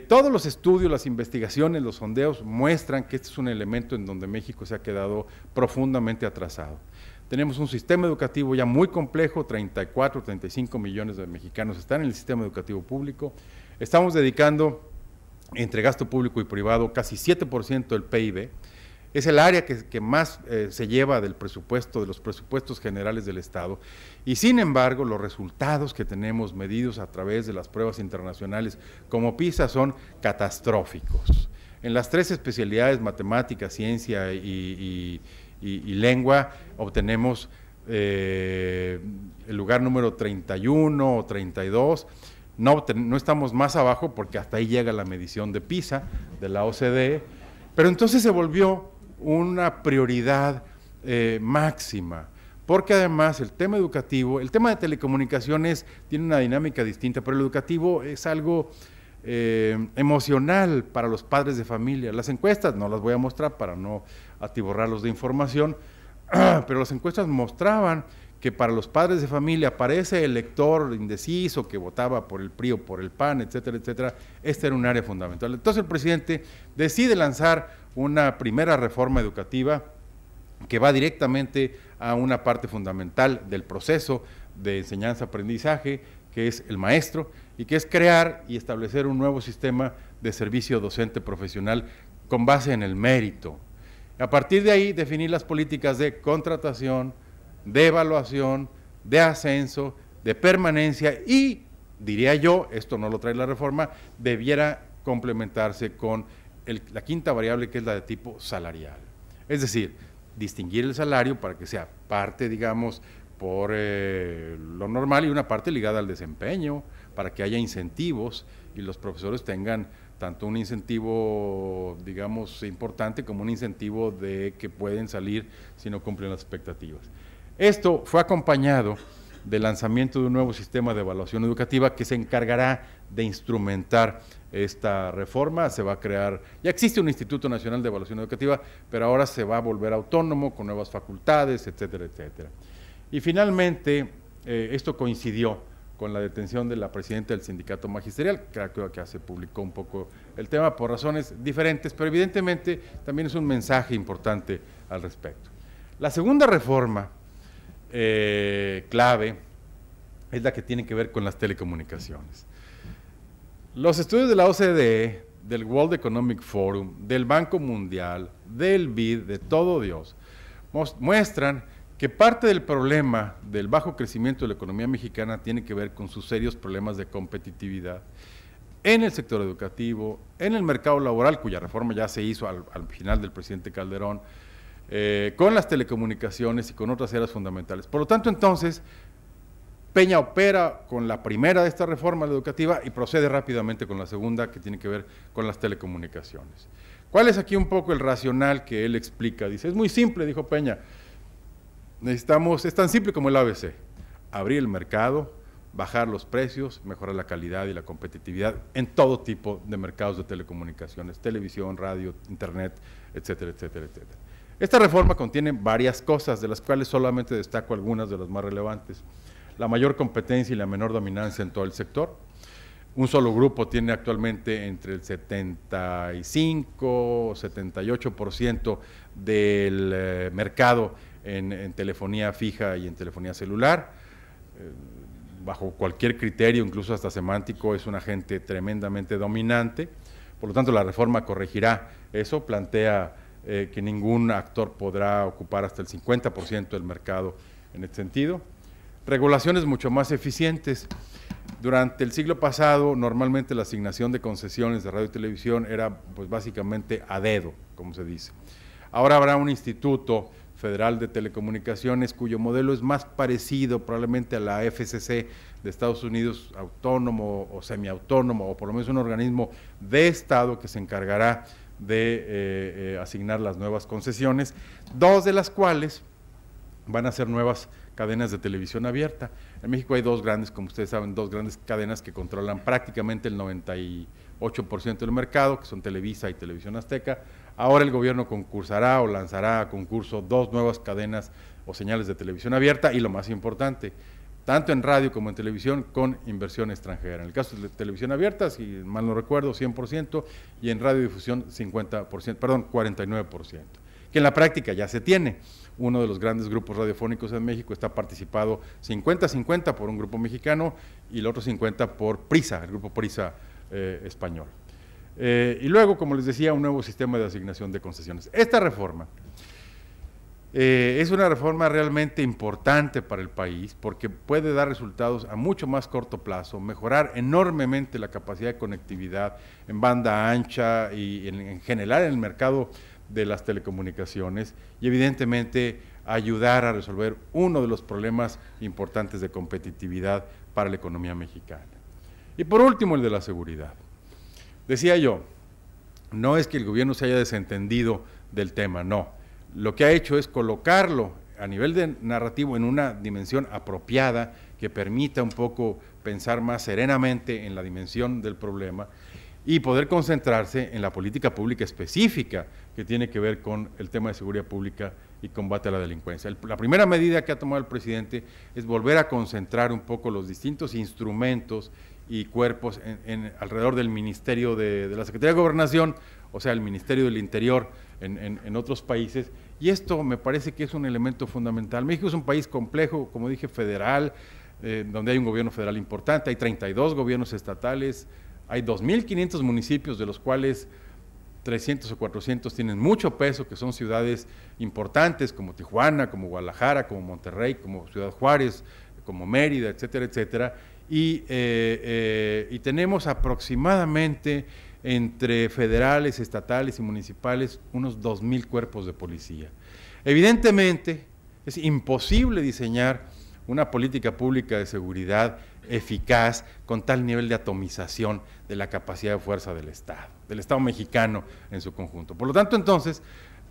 [SPEAKER 3] Todos los estudios, las investigaciones, los sondeos muestran que este es un elemento en donde México se ha quedado profundamente atrasado. Tenemos un sistema educativo ya muy complejo, 34, 35 millones de mexicanos están en el sistema educativo público. Estamos dedicando, entre gasto público y privado, casi 7% del PIB. Es el área que más se lleva del presupuesto, de los presupuestos generales del Estado. Y sin embargo, los resultados que tenemos medidos a través de las pruebas internacionales como PISA son catastróficos. En las 3 especialidades, matemática, ciencia y lengua, obtenemos el lugar número 31 o 32, no estamos más abajo porque hasta ahí llega la medición de PISA, de la OCDE, pero entonces se volvió una prioridad máxima, porque además el tema educativo, el tema de telecomunicaciones tiene una dinámica distinta, pero el educativo es algo emocional para los padres de familia. Las encuestas, no las voy a mostrar para no atiborrarlos de información, pero las encuestas mostraban que para los padres de familia, para ese elector indeciso que votaba por el PRI o por el PAN, etcétera, etcétera, esta era un área fundamental. Entonces el presidente decide lanzar una primera reforma educativa que va directamente a una parte fundamental del proceso de enseñanza-aprendizaje, que es el maestro, y que es crear y establecer un nuevo sistema de servicio docente profesional con base en el mérito. A partir de ahí, definir las políticas de contratación, de evaluación, de ascenso, de permanencia y, diría yo, esto no lo trae la reforma, debiera complementarse con la quinta variable, que es la de tipo salarial. Es decir, distinguir el salario para que sea parte, digamos, por lo normal y una parte ligada al desempeño, para que haya incentivos y los profesores tengan tanto un incentivo, digamos, importante como un incentivo de que pueden salir si no cumplen las expectativas. Esto fue acompañado del lanzamiento de un nuevo sistema de evaluación educativa que se encargará de instrumentar esta reforma. Se va a crear, ya existe un Instituto Nacional de Evaluación Educativa, pero ahora se va a volver autónomo con nuevas facultades, etcétera, etcétera. Y finalmente, esto coincidió con la detención de la presidenta del sindicato magisterial, creo que se publicó un poco el tema por razones diferentes, pero evidentemente también es un mensaje importante al respecto. La segunda reforma clave es la que tiene que ver con las telecomunicaciones. Los estudios de la OCDE, del World Economic Forum, del Banco Mundial, del BID, de todo Dios, muestran que parte del problema del bajo crecimiento de la economía mexicana tiene que ver con sus serios problemas de competitividad en el sector educativo, en el mercado laboral, cuya reforma ya se hizo al final del presidente Calderón, con las telecomunicaciones y con otras áreas fundamentales. Por lo tanto, entonces, Peña opera con la primera de esta reforma educativa y procede rápidamente con la segunda, que tiene que ver con las telecomunicaciones. ¿Cuál es aquí un poco el racional que él explica? Dice, es muy simple, dijo Peña, es tan simple como el ABC, abrir el mercado, bajar los precios, mejorar la calidad y la competitividad en todo tipo de mercados de telecomunicaciones, televisión, radio, internet, etcétera, etcétera, etcétera. Esta reforma contiene varias cosas, de las cuales solamente destaco algunas de las más relevantes. La mayor competencia y la menor dominancia en todo el sector. Un solo grupo tiene actualmente entre el 75 o 78% del mercado en telefonía fija y en telefonía celular. Bajo cualquier criterio, incluso hasta semántico, es un agente tremendamente dominante. Por lo tanto, la reforma corregirá eso, plantea que ningún actor podrá ocupar hasta el 50% del mercado en este sentido. Regulaciones mucho más eficientes. Durante el siglo pasado, normalmente la asignación de concesiones de radio y televisión era pues básicamente a dedo, como se dice. Ahora habrá un Instituto Federal de Telecomunicaciones cuyo modelo es más parecido probablemente a la FCC de Estados Unidos, autónomo o semiautónomo, o por lo menos un organismo de Estado que se encargará de asignar las nuevas concesiones, dos de las cuales van a ser nuevas cadenas de televisión abierta. En México hay dos grandes, como ustedes saben, dos grandes cadenas que controlan prácticamente el 98% del mercado, que son Televisa y Televisión Azteca. Ahora el gobierno concursará o lanzará a concurso dos nuevas cadenas o señales de televisión abierta y lo más importante, tanto en radio como en televisión, con inversión extranjera. En el caso de televisión abierta, si mal no recuerdo, 100%, y en radiodifusión 49%. que en la práctica ya se tiene. Uno de los grandes grupos radiofónicos en México está participado 50-50 por un grupo mexicano y el otro 50 por Prisa, el grupo Prisa español. Y luego, como les decía, un nuevo sistema de asignación de concesiones. Esta reforma es una reforma realmente importante para el país porque puede dar resultados a mucho más corto plazo, mejorar enormemente la capacidad de conectividad en banda ancha y en general en el mercado de las telecomunicaciones y evidentemente ayudar a resolver uno de los problemas importantes de competitividad para la economía mexicana. Y por último, el de la seguridad. Decía yo, no es que el gobierno se haya desentendido del tema, no. Lo que ha hecho es colocarlo a nivel de narrativo en una dimensión apropiada que permita un poco pensar más serenamente en la dimensión del problema y poder concentrarse en la política pública específica que tiene que ver con el tema de seguridad pública y combate a la delincuencia. La primera medida que ha tomado el presidente es volver a concentrar un poco los distintos instrumentos y cuerpos alrededor del Ministerio de la Secretaría de Gobernación, o sea, el Ministerio del Interior en otros países, y esto me parece que es un elemento fundamental. México es un país complejo, como dije, federal, donde hay un gobierno federal importante, hay 32 gobiernos estatales, hay 2.500 municipios, de los cuales 300 o 400 tienen mucho peso, que son ciudades importantes como Tijuana, como Guadalajara, como Monterrey, como Ciudad Juárez, como Mérida, etcétera, etcétera, y tenemos aproximadamente entre federales, estatales y municipales unos 2.000 cuerpos de policía. Evidentemente es imposible diseñar una política pública de seguridad eficaz con tal nivel de atomización de la capacidad de fuerza del Estado mexicano en su conjunto. Por lo tanto, entonces,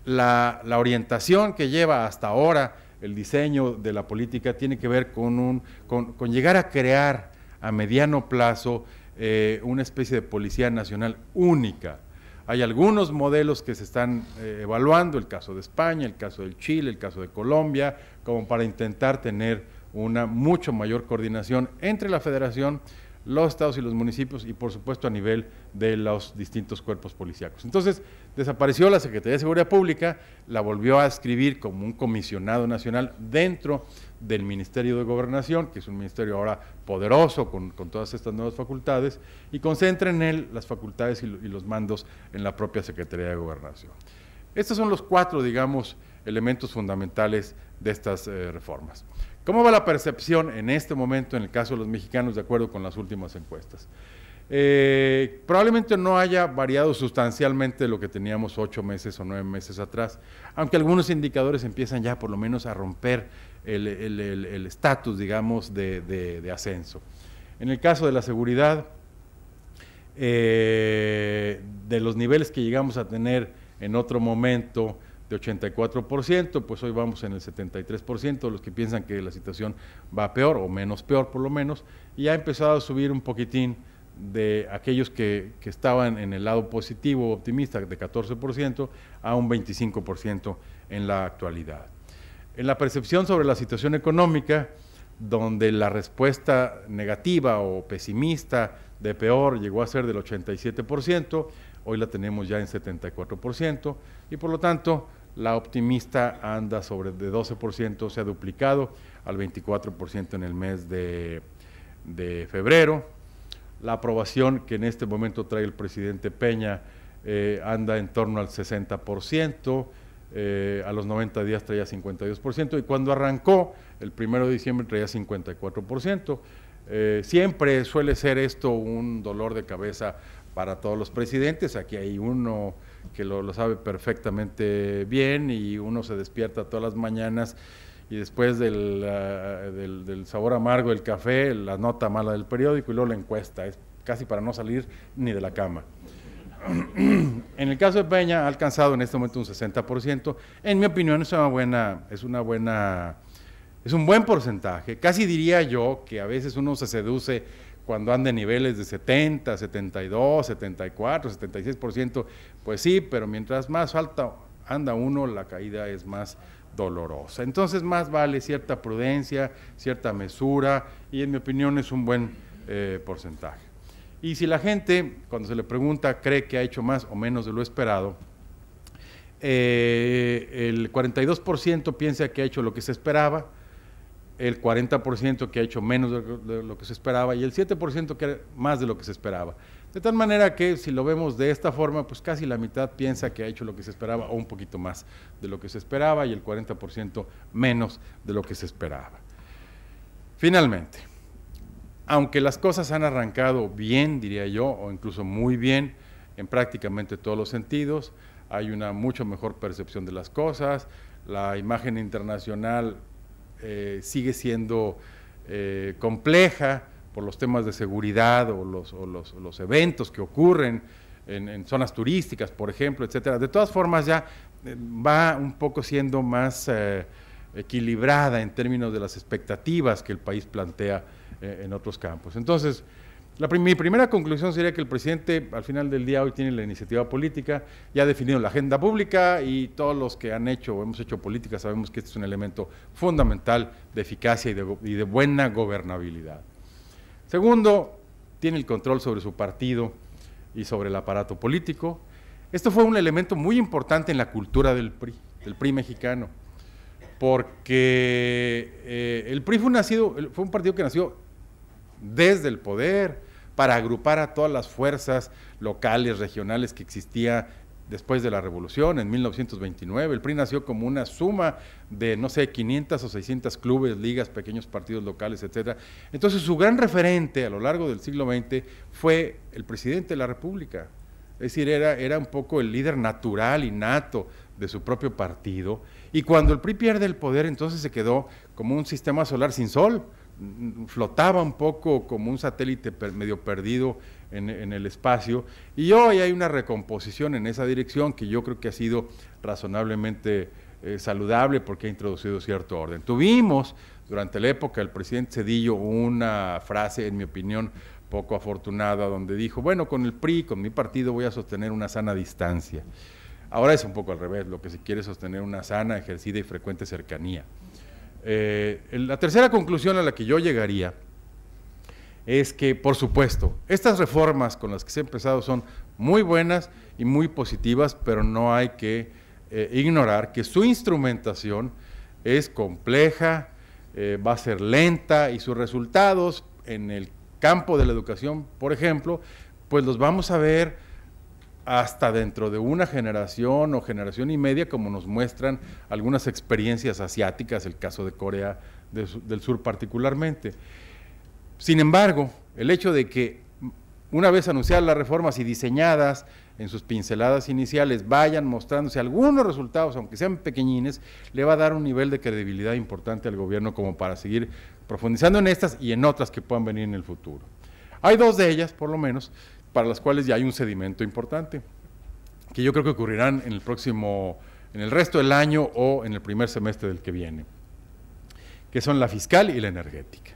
[SPEAKER 3] la orientación que lleva hasta ahora el diseño de la política tiene que ver con llegar a crear a mediano plazo una especie de policía nacional única. Hay algunos modelos que se están evaluando, el caso de España, el caso del Chile, el caso de Colombia, como para intentar tener una mucho mayor coordinación entre la Federación, los estados y los municipios y por supuesto a nivel de los distintos cuerpos policíacos. Entonces desapareció la Secretaría de Seguridad Pública, la volvió a adscribir como un comisionado nacional dentro del Ministerio de Gobernación, que es un ministerio ahora poderoso con todas estas nuevas facultades, y concentra en él las facultades y los mandos en la propia Secretaría de Gobernación. Estos son los 4, digamos, elementos fundamentales de estas reformas. ¿Cómo va la percepción en este momento en el caso de los mexicanos de acuerdo con las últimas encuestas? Probablemente no haya variado sustancialmente lo que teníamos 8 meses o 9 meses atrás, aunque algunos indicadores empiezan ya por lo menos a romper el estatus, digamos, de ascenso. En el caso de la seguridad, de los niveles que llegamos a tener en otro momento de 84%, pues hoy vamos en el 73%, los que piensan que la situación va peor o menos peor por lo menos, y ha empezado a subir un poquitín de aquellos que estaban en el lado positivo, optimista, de 14% a un 25% en la actualidad. En la percepción sobre la situación económica, donde la respuesta negativa o pesimista de peor llegó a ser del 87%, hoy la tenemos ya en 74%, y por lo tanto la optimista anda sobre de 12%, se ha duplicado al 24% en el mes de febrero. La aprobación que en este momento trae el presidente Peña anda en torno al 60%, a los 90 días traía 52%, y cuando arrancó el 1 de diciembre traía 54%. Siempre suele ser esto un dolor de cabeza para todos los presidentes. Aquí hay uno que lo sabe perfectamente bien y uno se despierta todas las mañanas y después del sabor amargo del café, la nota mala del periódico y luego la encuesta, es casi para no salir ni de la cama. En el caso de Peña ha alcanzado en este momento un 60%, en mi opinión es un buen porcentaje, casi diría yo que a veces uno se seduce cuando anda en niveles de 70, 72, 74, 76%, pues sí, pero mientras más alto anda uno, la caída es más dolorosa. Entonces más vale cierta prudencia, cierta mesura, y en mi opinión es un buen porcentaje. Y si la gente, cuando se le pregunta, cree que ha hecho más o menos de lo esperado, el 42% piensa que ha hecho lo que se esperaba, el 40% que ha hecho menos de lo que se esperaba y el 7% que más de lo que se esperaba. De tal manera que si lo vemos de esta forma, pues casi la mitad piensa que ha hecho lo que se esperaba o un poquito más de lo que se esperaba y el 40% menos de lo que se esperaba. Finalmente, aunque las cosas han arrancado bien, diría yo, o incluso muy bien, en prácticamente todos los sentidos, hay una mucho mejor percepción de las cosas, la imagen internacional sigue siendo compleja por los temas de seguridad o los eventos que ocurren en zonas turísticas, por ejemplo, etcétera. De todas formas, ya va un poco siendo más equilibrada en términos de las expectativas que el país plantea en otros campos. Entonces, mi primera conclusión sería que el presidente, al final del día, hoy tiene la iniciativa política, ya ha definido la agenda pública y todos los que han hecho o hemos hecho política sabemos que este es un elemento fundamental de eficacia y de buena gobernabilidad. Segundo, tiene el control sobre su partido y sobre el aparato político. Esto fue un elemento muy importante en la cultura del PRI mexicano, porque el PRI fue un partido que nació desde el poder, para agrupar a todas las fuerzas locales, regionales que existía después de la Revolución, en 1929. El PRI nació como una suma de, no sé, 500 o 600 clubes, ligas, pequeños partidos locales, etcétera. Entonces, su gran referente a lo largo del siglo XX fue el presidente de la República. Es decir, era un poco el líder natural, innato de su propio partido. Y cuando el PRI pierde el poder, entonces se quedó como un sistema solar sin sol, flotaba un poco como un satélite medio perdido en el espacio, y hoy hay una recomposición en esa dirección que yo creo que ha sido razonablemente saludable porque ha introducido cierto orden. Tuvimos durante la época del presidente Zedillo una frase, en mi opinión, poco afortunada, donde dijo, bueno, con el PRI, con mi partido voy a sostener una sana distancia. Ahora es un poco al revés, lo que se quiere es sostener una sana, ejercida y frecuente cercanía. La tercera conclusión a la que yo llegaría es que, por supuesto, estas reformas con las que se ha empezado son muy buenas y muy positivas, pero no hay que ignorar que su instrumentación es compleja, va a ser lenta y sus resultados en el campo de la educación, por ejemplo, pues los vamos a ver hasta dentro de una generación o generación y media, como nos muestran algunas experiencias asiáticas, el caso de Corea del Sur particularmente. Sin embargo, el hecho de que una vez anunciadas las reformas y diseñadas en sus pinceladas iniciales vayan mostrándose algunos resultados, aunque sean pequeñines, le va a dar un nivel de credibilidad importante al gobierno como para seguir profundizando en estas y en otras que puedan venir en el futuro. Hay dos de ellas, por lo menos, para las cuales ya hay un sedimento importante, que yo creo que ocurrirán en el resto del año o en el primer semestre del que viene, que son la fiscal y la energética.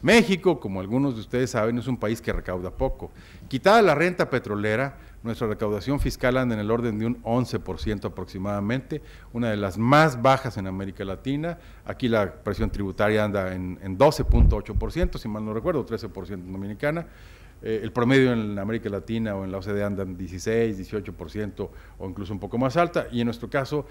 [SPEAKER 3] México, como algunos de ustedes saben, es un país que recauda poco. Quitada la renta petrolera, nuestra recaudación fiscal anda en el orden de un 11% aproximadamente, una de las más bajas en América Latina. Aquí la presión tributaria anda en 12.8%, si mal no recuerdo, 13% en Dominicana. El promedio en América Latina o en la OCDE andan 16, 18% o incluso un poco más alta, y en nuestro caso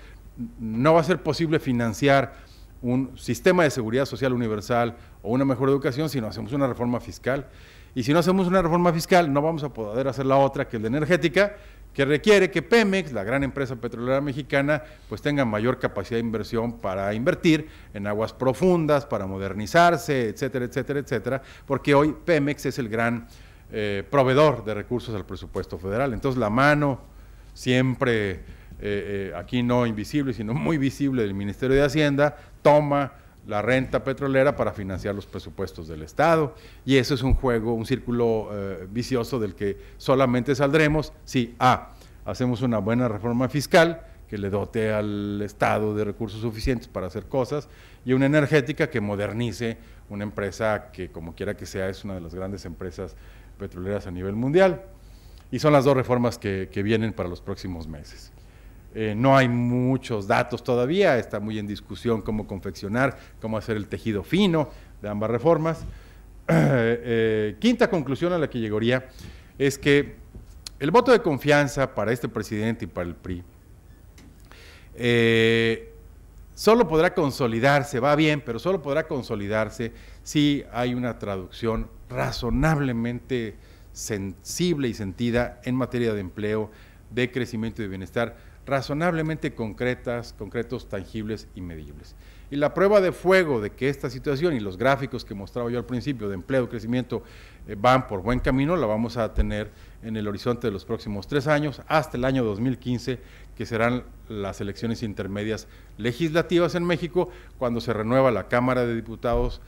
[SPEAKER 3] no va a ser posible financiar un sistema de seguridad social universal o una mejor educación si no hacemos una reforma fiscal. Y si no hacemos una reforma fiscal, no vamos a poder hacer la otra, que es la energética, que requiere que Pemex, la gran empresa petrolera mexicana, pues tenga mayor capacidad de inversión para invertir en aguas profundas, para modernizarse, etcétera, etcétera, etcétera, porque hoy Pemex es el gran proveedor de recursos al presupuesto federal. Entonces la mano siempre, aquí no invisible, sino muy visible del Ministerio de Hacienda, toma la renta petrolera para financiar los presupuestos del Estado, y eso es un juego, un círculo vicioso del que solamente saldremos si hacemos una buena reforma fiscal que le dote al Estado de recursos suficientes para hacer cosas, y una energética que modernice una empresa que, como quiera que sea, es una de las grandes empresas petroleras a nivel mundial, y son las dos reformas que vienen para los próximos meses. No hay muchos datos todavía, está muy en discusión cómo confeccionar, cómo hacer el tejido fino de ambas reformas. Quinta conclusión a la que llegaría es que el voto de confianza para este presidente y para el PRI solo podrá consolidarse, va bien, pero solo podrá consolidarse si hay una traducción razonablemente sensible y sentida en materia de empleo, de crecimiento y de bienestar, razonablemente concretos, tangibles y medibles. Y la prueba de fuego de que esta situación y los gráficos que mostraba yo al principio de empleo, crecimiento, van por buen camino, la vamos a tener en el horizonte de los próximos 3 años, hasta el año 2015, que serán las elecciones intermedias legislativas en México, cuando se renueva la Cámara de Diputados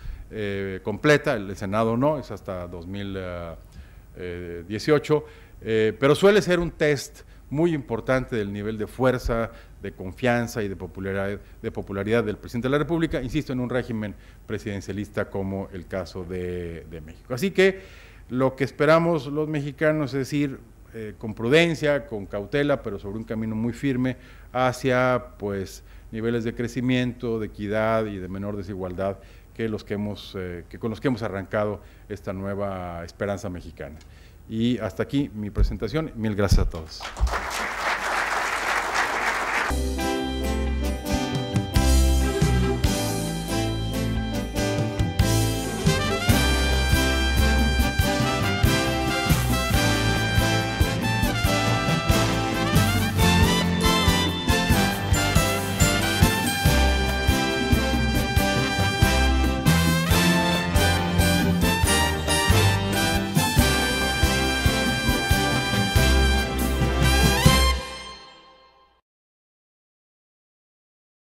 [SPEAKER 3] completa, el Senado no, es hasta 2018, pero suele ser un test muy importante del nivel de fuerza, de confianza y de popularidad del presidente de la República, insisto, en un régimen presidencialista como el caso de México. Así que lo que esperamos los mexicanos es ir con prudencia, con cautela, pero sobre un camino muy firme hacia pues niveles de crecimiento, de equidad y de menor desigualdad con los que hemos arrancado esta nueva esperanza mexicana. Y hasta aquí mi presentación. Mil gracias a todos.